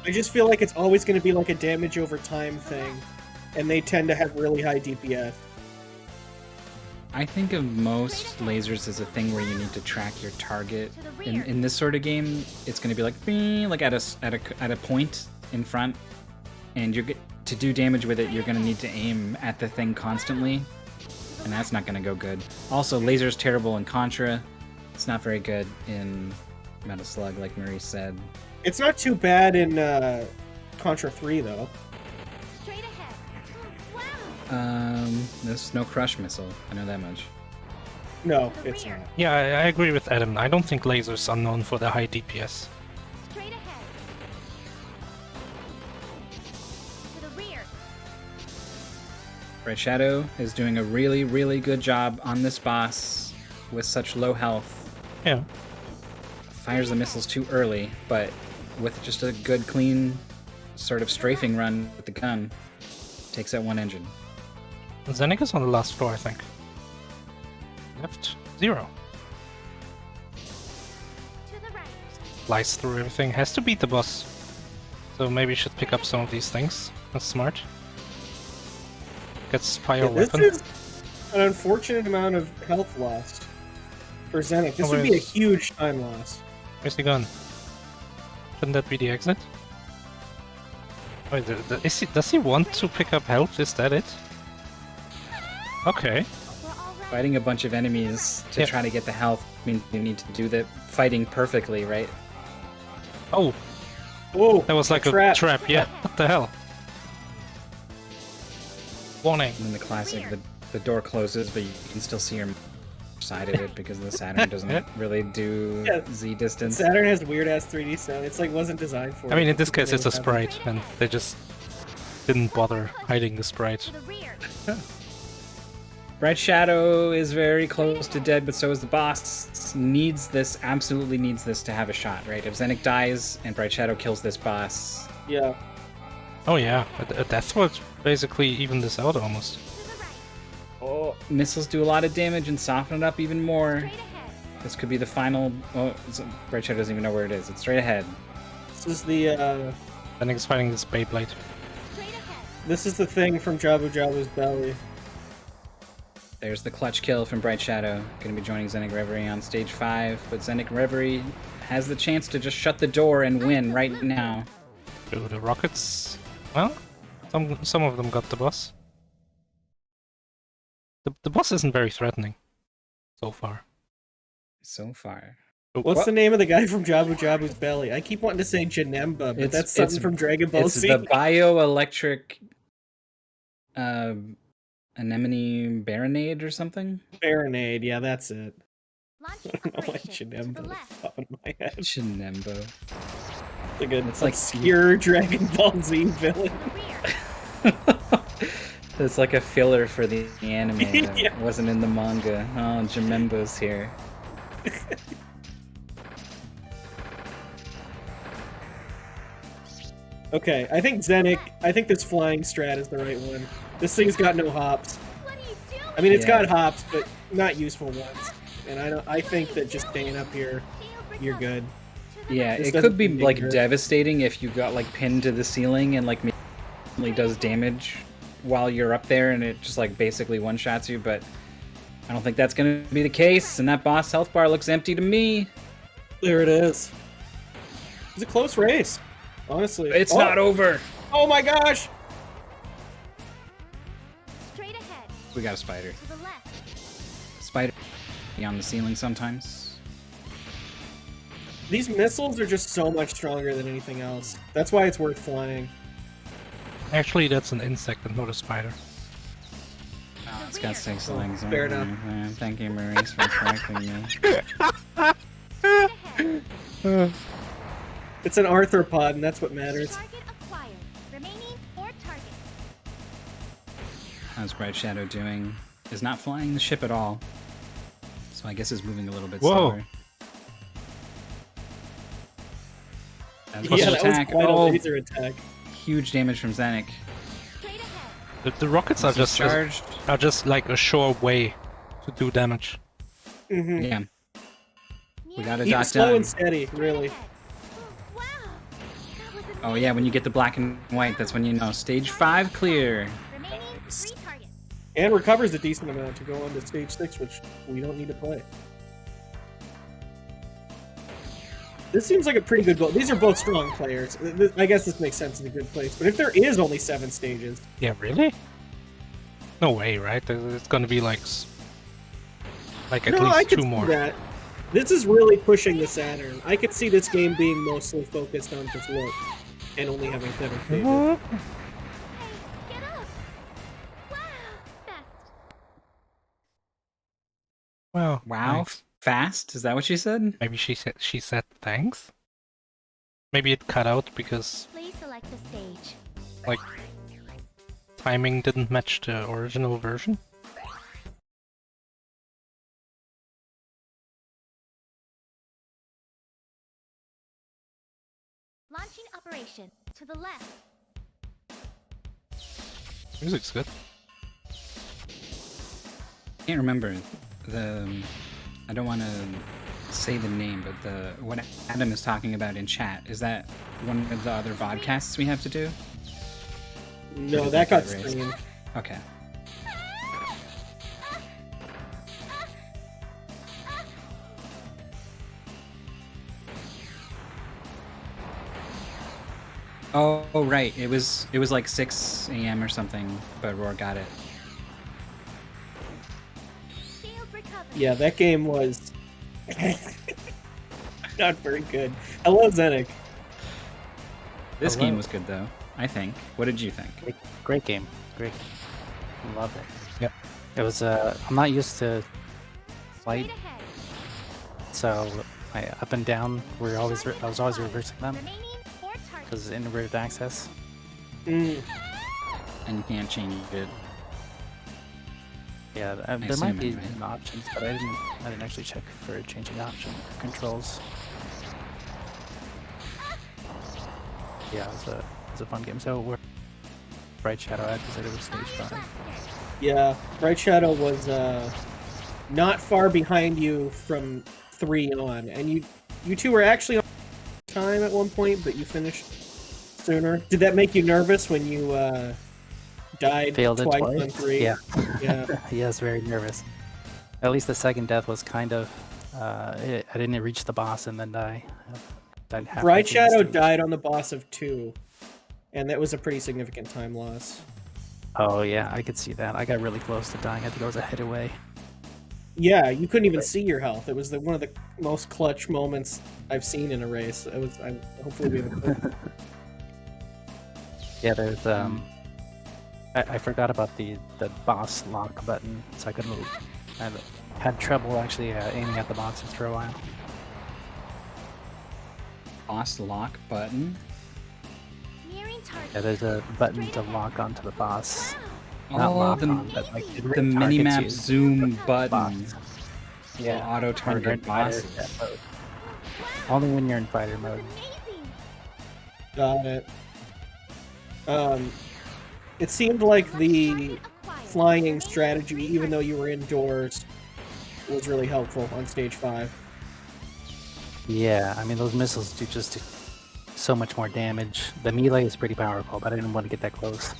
I just feel like it's always gonna be like a damage over time thing, and they tend to have really high DPS. I think of most lasers as a thing where you need to track your target. To the rear. In this sort of game, it's going to be like "Bing," like at a point in front, and to do damage with it, you're going to need to aim at the thing constantly, and that's not going to go good. Also, laser's terrible in Contra. It's not very good in Metal Slug, like Marie said. It's not too bad in Contra 3 though. Straight ahead. Wow. There's no crush missile. I know that much. No, To the it's rear. not. Yeah, I agree with Adam. I don't think lasers are known for their high DPS. Straight ahead. To the rear. BrightShadow is doing a really, really good job on this boss with such low health. Yeah. Fires the missiles too early, but with just a good, clean sort of strafing run with the gun, takes out one engine. Zenic is on the last floor, I think. Left 0. To the right. Flies through everything. Has to beat the boss. So maybe should pick up some of these things. That's smart. Gets fire Yeah, this weapon. is an unfortunate amount of health lost for Zenic. This would be a Where's- huge time loss. Where's he gone? Shouldn't that be the exit? Wait, does he want to pick up health? Is that it? Okay. We're all right. Fighting a bunch of enemies to Yeah. try to get the health means you need to do the fighting perfectly, right? Oh, Oh, that was like a trap. Yeah. What the hell? Warning. And then the classic, the door closes, but you can still see your side of it because the Saturn doesn't really do Yeah. Z distance. Saturn has weird ass 3D sound. It's like wasn't designed for. I mean, it. in this case, it's a People didn't have sprite, and they just didn't bother hiding the sprite. To the rear. BrightShadow is very close to dead, but so is the boss. Needs this, absolutely needs this to have a shot, right? If Zenic dies and BrightShadow kills this boss, it. Yeah. Oh yeah, a death would basically even this out almost. To the right. oh, missiles do a lot of damage and soften it up even more. Straight ahead. This could be the final. Oh, BrightShadow doesn't even know where it is. It's straight ahead. This is the Zenic's fighting this Beyblade. Straight ahead. this is the thing from Jabu Jabu's belly. There's the clutch kill from BrightShadow. Going to be joining ZenicReverie on stage 5, but ZenicReverie has the chance to just shut the door and win right now. Do the rockets. Well, some of them got the boss. The boss isn't very threatening so far. So far. What's the name of the guy from Jabu Jabu's belly? I keep wanting to say Janemba, but that's something from Dragon Ball It's Z. the bioelectric anemone baronade or something? Baronade, yeah, that's it. Launching I don't know why operation to the Janemba left. popped in my head. Chinembo. Like an It's like- obscure Dragon Ball Z villain. Rear. It's like a filler for the anime that Yeah. wasn't in the manga. Oh, Jamembo's here. Okay, I think this flying strat is the right one. This thing's got no hops. What are you doing? I mean, it's Yeah. got hops, but not useful ones. And I think that just staying up here, you're good. Yeah, This it doesn't could be seem like dangerous. devastating if you got like pinned to the ceiling and like only does damage while you're up there and it just like basically one-shots you, but I don't think that's gonna be the case, and that boss health bar looks empty to me. There it is. It's a close race, honestly. It's not over. Oh my gosh! Straight ahead. We got a spider. To the left. Spider beyond the ceiling sometimes. These missiles are just so much stronger than anything else. That's why it's worth flying. Actually, that's an insect and not a spider. Oh, it's got 6 Oh, legs. fair Okay, enough. Thank you, Maurice, for correcting me. Straight ahead. It's an arthropod, and that's what matters. Target acquired. Remaining 4 targets. How's BrightShadow doing? Is not flying the ship at all. So I guess it's moving a little bit Whoa. slower. That was Yeah, an that was attack. quite a Oh, laser attack. huge damage from Zenic. Straight ahead. The rockets are This is just like a sure way to do damage. Mm-hmm. Yeah. We got a Keep dot slow done. and steady, really. Wow. That was Oh yeah, when you get the black and white, that's when you know. Stage 5 clear. Remaining 3 targets. And recovers a decent amount to go on to stage 6, which we don't need to play. This seems like a pretty good goal. These are both strong players. I guess this makes sense in a good place. But if there is only 7 stages, Yeah, really? No way, right? It's gonna be like at no, I least could 2 see more. that. This is really pushing the Saturn. I could see this game being mostly focused on just look and only having 7 stages. What? Hey, get up. Wow. Best. Wow. Wow. thanks. Fast? Is that what she said? Maybe she said thanks. Maybe it cut out because Please select the stage. like timing didn't match the original version. Launching operation. To the left. Music's good. Can't remember the. I don't want to say the name, but what Adam is talking about in chat, is that one of the other vodcasts we have to do? No, did that that got get raised? streamed. Okay. Oh, right. It was like 6 a.m. or something, but Roar got it. Shield recovery. Yeah, that game was not very good. Hello, Zenic. This Hello. game was good though, I think. What did you think? Great game. Great. Loved it. Yep. It was. I'm not used to flight, Straight ahead. so up and down. I was always reversing them Remaining 4 targets. because inverted access. Mm. And you can't change it. Yeah, there assume might be anyway. options, but I didn't actually check for changing option controls. Yeah, it was a fun game. So we're BrightShadow at, you said it was stage 5. Yeah, BrightShadow was not far behind you from 3 on, and you two were actually on time at one point, but you finished sooner. Did that make you nervous when you died Failed it twice twice? on 3? Yeah. Yeah. Yes, very nervous. At least the second death was kind of. I didn't reach the boss and then die. Died halfway through the BrightShadow stage. died on the boss of 2, and that was a pretty significant time loss. Oh yeah, I could see that. I got really close to dying. I think I was a hit away. Yeah, you couldn't even see your health. It was one of the most clutch moments I've seen in a race. Hopefully we have a Yeah, there's I forgot about the boss lock button, so I couldn't. I had trouble actually aiming at the bosses for a while. Boss lock button. Nearing target. Yeah, there's a button to lock onto the boss. Not Oh, lock the, on, but like it the targets minimap you. zoom button. Boss. Yeah, auto When you're in target fighter bosses. mode. Only when you're in fighter That was mode. amazing. Got it. It seemed like the Target acquired. flying Remaining strategy, 3 even though targets. you were indoors, was really helpful on stage 5. Yeah, I mean those missiles do just so much more damage. The melee is pretty powerful, but I didn't want to get that close.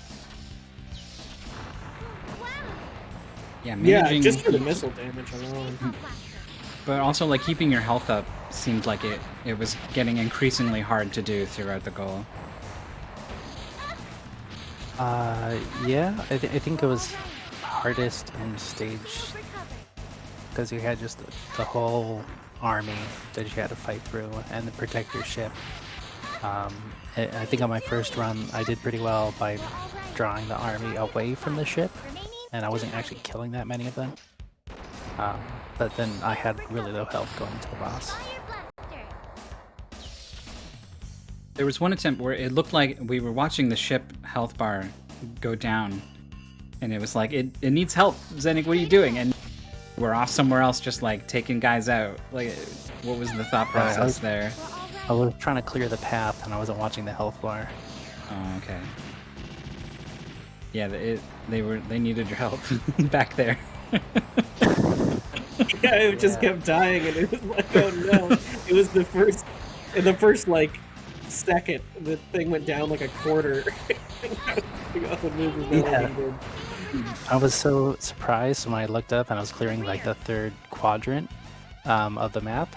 Wow. Yeah, Yeah, managing, just for the missile damage alone. Blaster. but also like keeping your health up seemed like it was getting increasingly hard to do throughout the goal. Yeah, I think it was hardest in stage Recovered. because you had just the whole army that you had to fight through and to protect your ship. I think on my first run I did pretty well by drawing the army away from the ship, Remaining and I wasn't actually killing that many of them. But then I had really low health going into the boss. fire blaster. There was one attempt where it looked like we were watching the ship health bar go down, and it was like, it needs help. Zenik, what are you doing? And we're off somewhere else just like taking guys out. Like, what was the thought Yeah, I process was- there? We're all I right. was trying to clear the path and I wasn't watching the health bar. Oh, okay. Yeah, they needed your help back there. Yeah, it just kept dying, and it was like, oh no! It was in the first like second, the thing went down like a quarter. The move was never Yeah. good. I was so surprised when I looked up and I was clearing like the third quadrant of the map,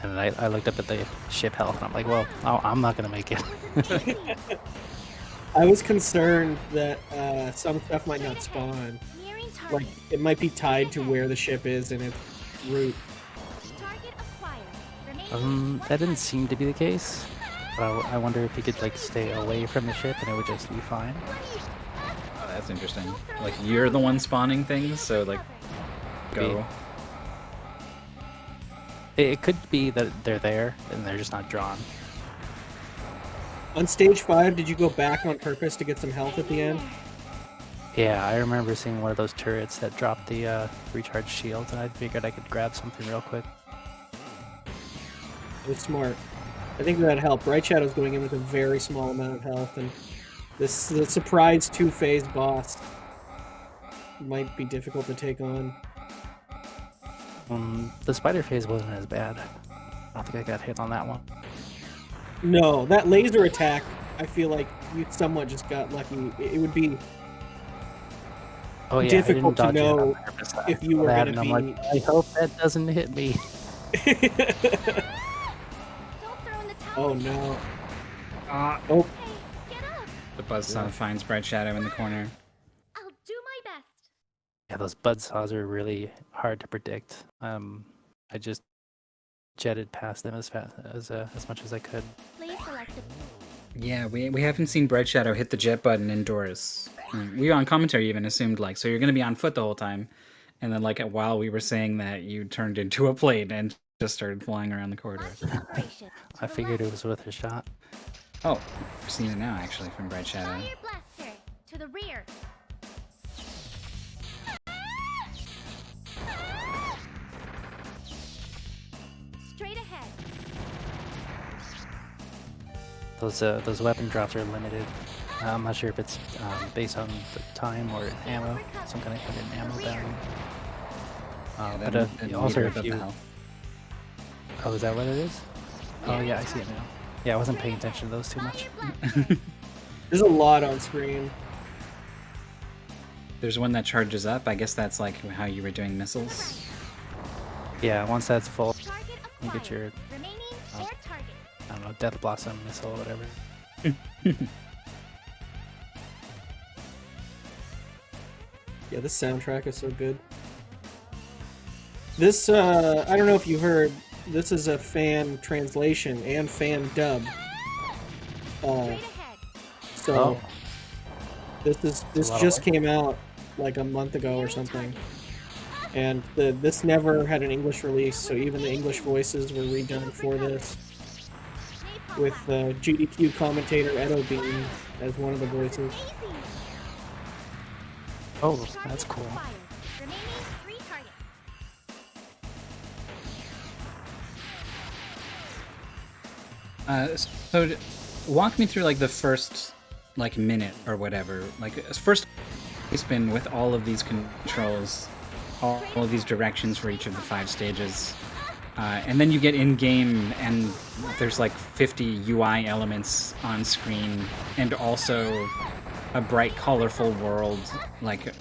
and I looked up at the ship health and I'm like, well, I'm not gonna make it. I was concerned that some stuff might not spawn. Nearing Like target. it might be tied to where the ship is in its route. Target acquired. Remaining That didn't seem to be the case. But I wonder if you could like stay away from the ship and it would just be fine. Oh, that's interesting. Like, you're the one spawning things, so like, go. It could be that they're there and they're just not drawn. On stage 5, did you go back on purpose to get some health at the end? Yeah, I remember seeing one of those turrets that dropped the recharge shields, and I figured I could grab something real quick. It was smart. I think that helped. BrightShadow's going in with a very small amount of health, and the surprise 2-phase boss might be difficult to take on. The spider phase wasn't as bad. I don't think I got hit on that one. No, that laser attack, I feel like you somewhat just got lucky. It would be Oh yeah, difficult I to didn't dodge it on know purpose. if you were That, gonna and I'm be. like, I hope that doesn't hit me. Don't throw in the towel. Oh no. Ah, Oh, Hey, get up. the buzzsaw finds BrightShadow in the corner. I'll do my best. Yeah, those buzzsaws are really hard to predict. I just jetted past them as fast as much as I could. Please select the Yeah, we haven't seen BrightShadow hit the jet button indoors. We on commentary even assumed like, so you're gonna be on foot the whole time, and then like while we were saying that, you turned into a plane and just started flying around the corridor. launching operation. I figured it was worth a shot. Oh, we've seen it now actually from BrightShadow. Fire blaster to the rear. Straight ahead. Those weapon drops are limited. I'm not sure if it's based on the time or ammo, some kind of hidden ammo value. Yeah, But that also meter if above the you... health. Oh, is that what it is? Oh yeah, I see it now. Yeah, I wasn't paying attention to those too much. there's a lot on screen. There's one that charges up. I guess that's like how you were doing missiles. Yeah, once that's full, Target you acquired. get your, Remaining Oh. air target. I don't know, Death Blossom missile or whatever. Yeah, this soundtrack is so good. This, I don't know if you heard, this is a fan translation and fan dub. Straight ahead. So Oh, this a lot of just work. came out like a month ago or something. And this never had an English release, so even the English voices were redone for this, with GDQ commentator Edo Bean as one of the voices. Oh, that's cool. Fire. Remaining 3 targets. So walk me through like the first like minute or whatever. Like first spin with all of these controls, all of these directions for each of the 5 stages. And then you get in game and there's like 50 UI elements on screen and also a bright, colorful world. Like,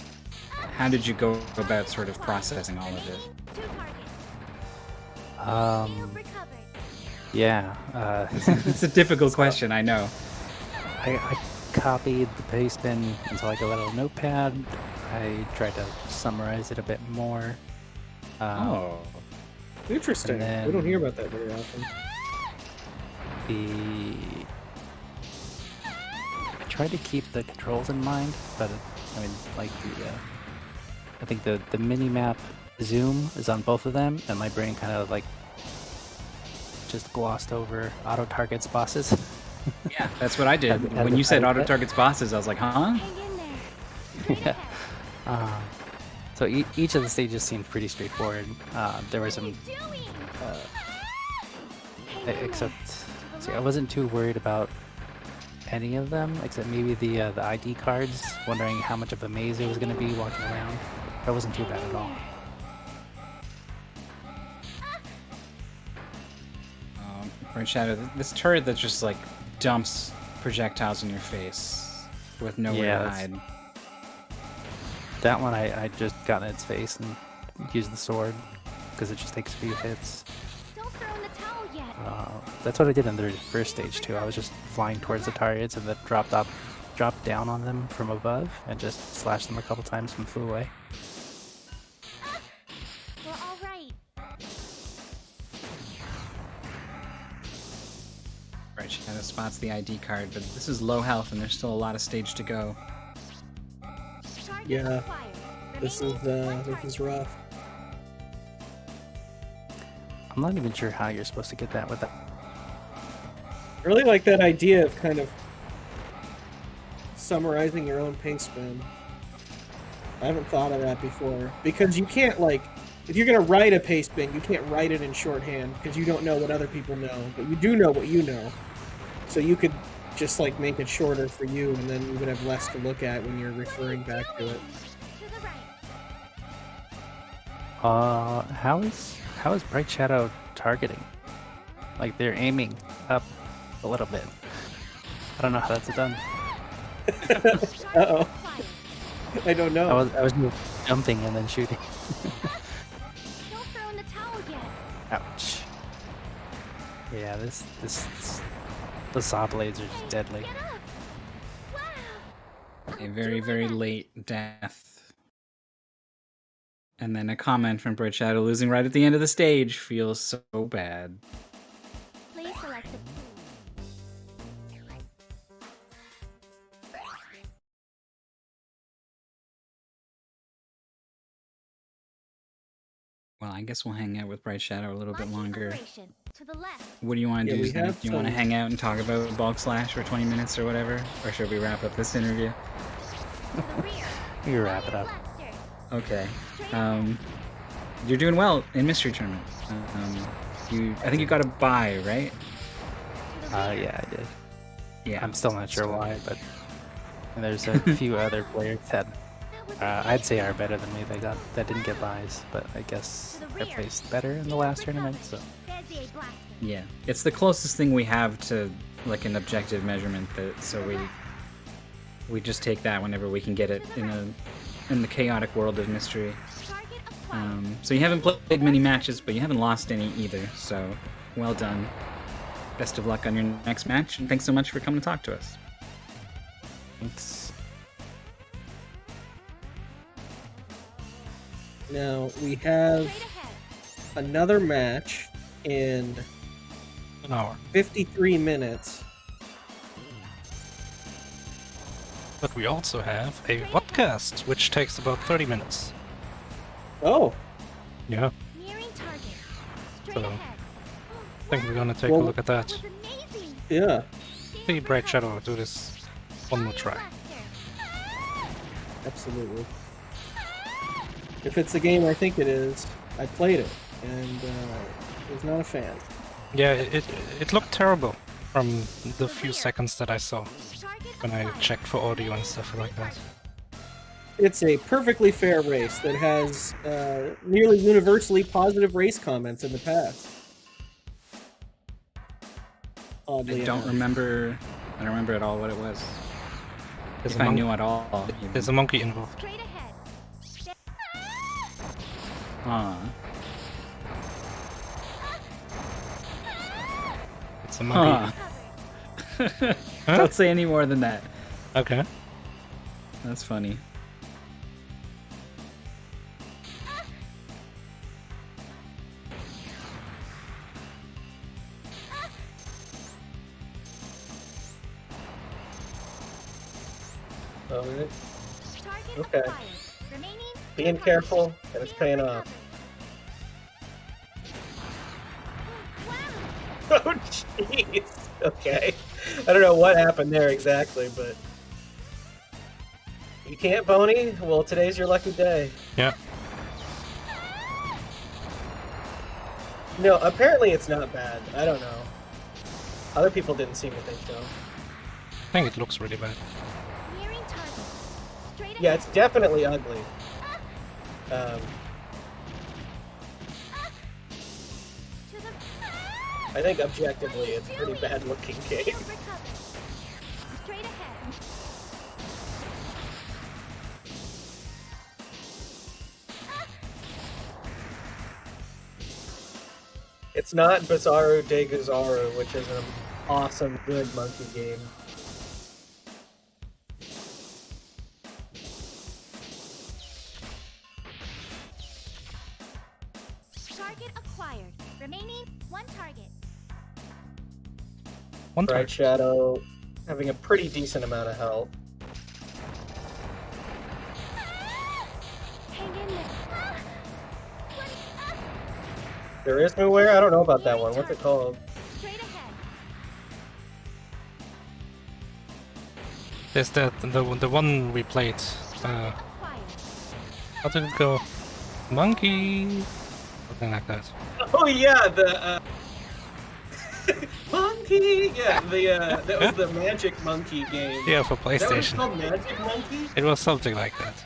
how did you go about sort of processing all of it? 2 targets. Um, Recovered. yeah. It's a difficult question, I know. I copied the paste bin into like a little notepad. I tried to summarize it a bit more. Oh. Interesting. And We don't then- hear about that very often. I tried to keep the controls in mind, but I mean, like I think the mini map zoom is on both of them, and my brain kind of like just glossed over auto targets bosses. Yeah, that's what I did. As When a you said pilot. auto targets bosses, I was like, huh? Hang in there. yeah. So each of the stages seemed pretty straightforward. There were some, Doing. except see, I wasn't too worried about any of them, except maybe the ID cards. Wondering how much of a maze it was going to be walking around. That wasn't too bad at all. BrightShadow, this turret that just like dumps projectiles in your face with nowhere Yeah, to that's- hide. That one I just got in its face and used the sword because it just takes a few hits. Don't throw in the towel yet. That's what I did in the first stage too. I was just flying towards the targets and then dropped down on them from above and just slashed them a couple times and flew away. We're all right. BrightShadow spots the ID card, but this is low health and there's still a lot of stage to go. Target Yeah, acquired. This Remaining 4 is rough. I'm not even sure how you're supposed to get that with that. I really like that idea of kind of summarizing your own pace spin. I haven't thought of that before. Because you can't, like, if you're going to write a pace spin, you can't write it in shorthand because you don't know what other people know. But you do know what you know. So you could just, like, make it shorter for you, and then you would have less to look at when you're referring back to it. To the right. How is Bright Shadow targeting? Like they're aiming up a little bit. I don't know how that's done. Uh-oh. Acquired. I don't know. I was jumping and then shooting. Don't throw in the towel yet. Ouch. Yeah, the saw blades are just deadly. Get up. Wow. A very, very late death. And then a comment from BrightShadow losing right at the end of the stage feels so bad. Please select the Well, I guess we'll hang out with BrightShadow a little bit launching longer. operation. To the left. What do you want to Yeah, do, we Zenik? have Do you want to some- hang out and talk about Bulk Slash for 20 minutes or whatever? Or should we wrap up this interview? To the rear. You wrap it up. Blaster. Okay. You're doing well in Mystery Tournament. I think you got a bye, right? To the rear. Yeah, I did. Yeah. I'm still not sure So- why, but there's a few other players that That was I'd say are better than me. That didn't get buys, but I guess I placed better in the last tournament. So There's a blaster. Yeah, it's the closest thing we have to like an objective measurement. So we just take that whenever we can get it in the chaotic world of mystery. Target acquired. So you haven't played many matches, but you haven't lost any either. So well done. Best of luck on your next match, and thanks so much for coming to talk to us. thanks. Now we have Straight ahead. another match in An hour. 53 minutes. But we also have a podcast, which takes about 30 minutes. Oh, Yeah, Nearing target. Straight So, ahead. I think we're gonna take Well- a look at that. Was amazing. yeah. See BrightShadow do this one more try. Absolutely. If it's the game I think it is, I played it and was not a fan. Yeah, it looked terrible from the few seconds that I saw when I checked for audio and stuff like that. It's a perfectly fair race that has nearly universally positive race comments in the past. Oddly I don't enough. remember. I don't remember at all what it was. There's If a I mon- knew at all. There's a monkey involved. Straight ahead. Huh. It's a monkey. Covered. Huh? Don't say any more than that. Okay. That's funny. Target Okay. acquired. Remaining. Being careful, and it's paying off. Wow. Oh, jeez. Okay. I don't know what happened there exactly, but... You can't, Boney? Well, today's your lucky day. Yeah. No, apparently it's not bad. I don't know. Other people didn't seem to think so. I think it looks really bad. Nearing target. Straight Yeah, ahead. it's definitely ugly. Um, To the. I think objectively it's a pretty bad looking game. Shield recovered. Straight ahead. It's not Bizarro de Gazaro, which is an awesome, good monkey game. Target acquired. Remaining one target. One time. Bright Shadow having a pretty decent amount of health. Hang in there. There is nowhere? I don't know about that one. What's it called? Straight ahead. There's the one we played. Acquired. How did it go? Monkey. Something like that. Oh yeah, the monkey. Yeah, that was the Magic Monkey game. Yeah, for Is that what it's PlayStation. called, Magic Monkey? It was something like that.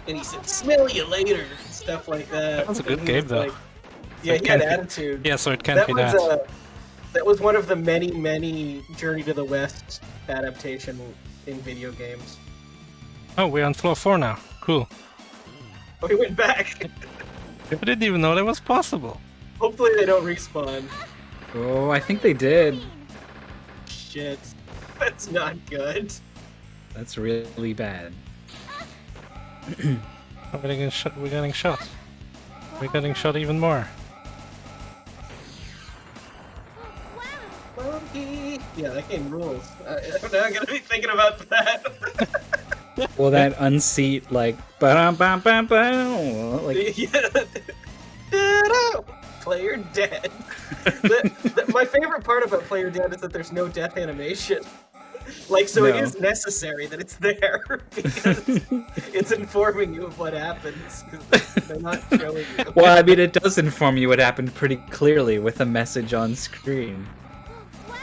And he said, "Smell you later," and stuff like that. That was a good And he game, was though. like- yeah, it he had can't be- attitude. Yeah, so it can't that be was that. that was one of the many Journey to the West adaptation in video games. Oh, we're on floor 4 now. Cool. Oh, he went back. I didn't even know that was possible. Hopefully they don't respawn. Oh, I think they did. Shit, that's not good. That's really bad. Oh, we're getting shot. We're getting shot. We're getting shot even more. Wow. Monkey. Yeah, that game rules. I'm not gonna be thinking about that. Well, that unseat like ba-dum-bum-bum-bum, like Yeah. Player dead. My favorite part about Player Dead is that there's no death animation. Like, so it No. is necessary that it's there because it's informing you of what happens. 'Cause they're not showing you. well, I mean, it does inform you what happened pretty clearly with a message on screen. Wow.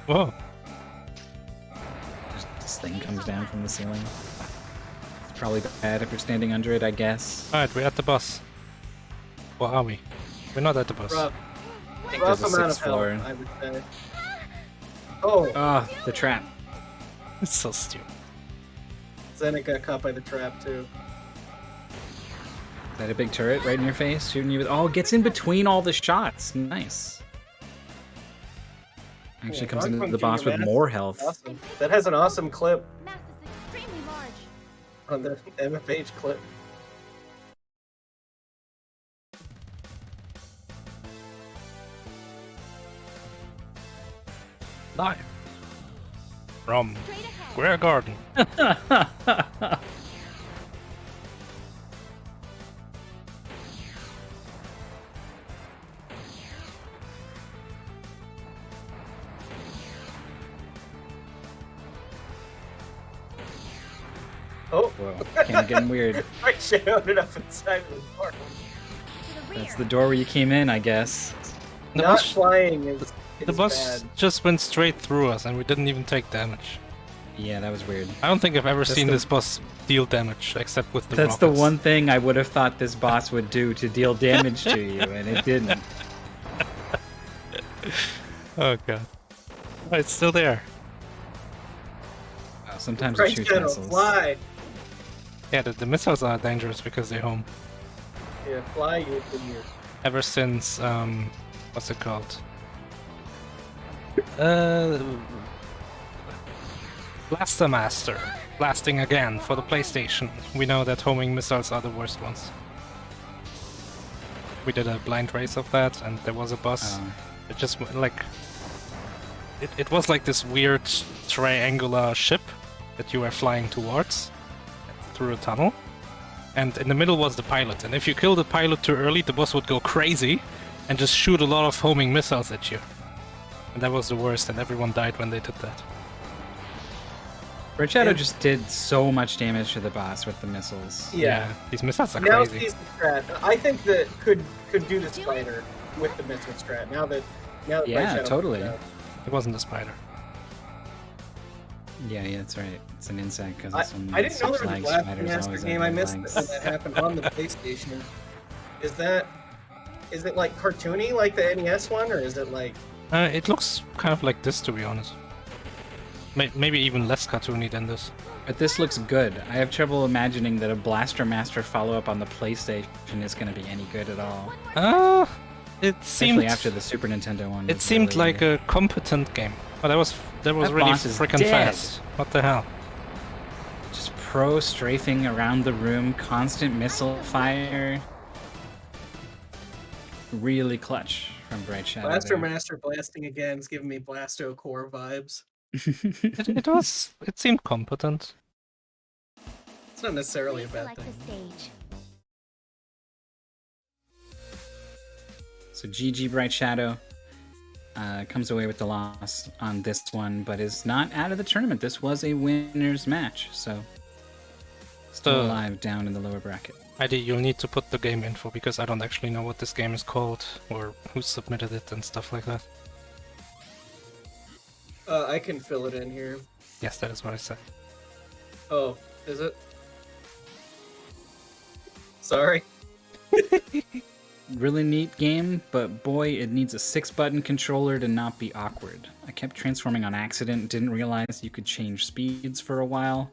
Whoa. Just this thing comes down from the ceiling. It's probably bad if you're standing under it, I guess. Alright, we're at the bus. Or are we? We're not at the bus. Rough, I think rough there's a amount of sixth floor. health, I would say. Oh, Ah, the trap. It's so stupid. Zenik got caught by the trap too. Is that a big turret right in your face, shooting you with? Oh, it gets in between all the shots. Nice. Actually Yeah, comes Rock into Punk the boss Junior with Mass more is health. Awesome. That has an awesome clip Mass is extremely large. on the MFH clip. Live from Straight ahead. Square Garden. Oh, Whoa, kind of getting weird. BrightShadow ended up inside of the door. To the rear. That's the door where you came in, I guess. The Not boss, flying is the boss bad. just went straight through us, and we didn't even take damage. Yeah, that was weird. I don't think I've ever That's seen the- this boss deal damage, except with the That's the rockets. one thing I would have thought this boss would do to deal damage to you, and it didn't. Oh god. Oh, it's still there. Wow, sometimes it shoots BrightShadow, missiles. fly! Yeah, the missiles are dangerous because they home. Yeah, fly, you idiot. Ever since, what's it called? Blaster Master. Blasting again for the PlayStation. We know that homing missiles are the worst ones. We did a blind race of that, and there was a boss. It just like... It was like this weird triangular ship that you were flying towards through a tunnel. And in the middle was the pilot. And if you kill the pilot too early, the boss would go crazy and just shoot a lot of homing missiles at you. And that was the worst, and everyone died when they did that. BrightShadow just did so much damage to the boss with the missiles. Yeah. These missiles are Now crazy. sees the strat. I think that could do the spider with the missile strat. Now that Yeah, BrightShadow totally. figured it out. It wasn't a spider. Yeah, that's right. It's an insect because I it's didn't know there was a flags. Blast Spiders Master always game. have I missed flags. that happened on the PlayStation. Is it like cartoony like the NES one, or is it like? It looks kind of like this, to be honest. Maybe even less cartoony than this. But this looks good. I have trouble imagining that a Blaster Master follow-up on the PlayStation is going to be any good at all. It Especially seemed after the Super Nintendo one. it was seemed really- like a competent game. But that was That really boss is freaking dead. fast. What the hell? Just pro strafing around the room, constant missile fire. Really clutch from BrightShadow. Blaster there. Master blasting again is giving me Blasto Core vibes. It seemed competent. It's not necessarily a bad Select thing. the stage. So GG BrightShadow comes away with the loss on this one, but is not out of the tournament. This was a winner's match, so still So- alive down in the lower bracket. ID, you'll need to put the game info because I don't actually know what this game is called or who submitted it and stuff like that. I can fill it in here. Yes, that is what I said. Oh, is it? Sorry. Really neat game, but boy, it needs a 6-button controller to not be awkward. I kept transforming on accident, didn't realize you could change speeds for a while.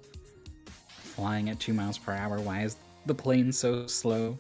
Flying at 2 miles per hour, why is the plane so slow?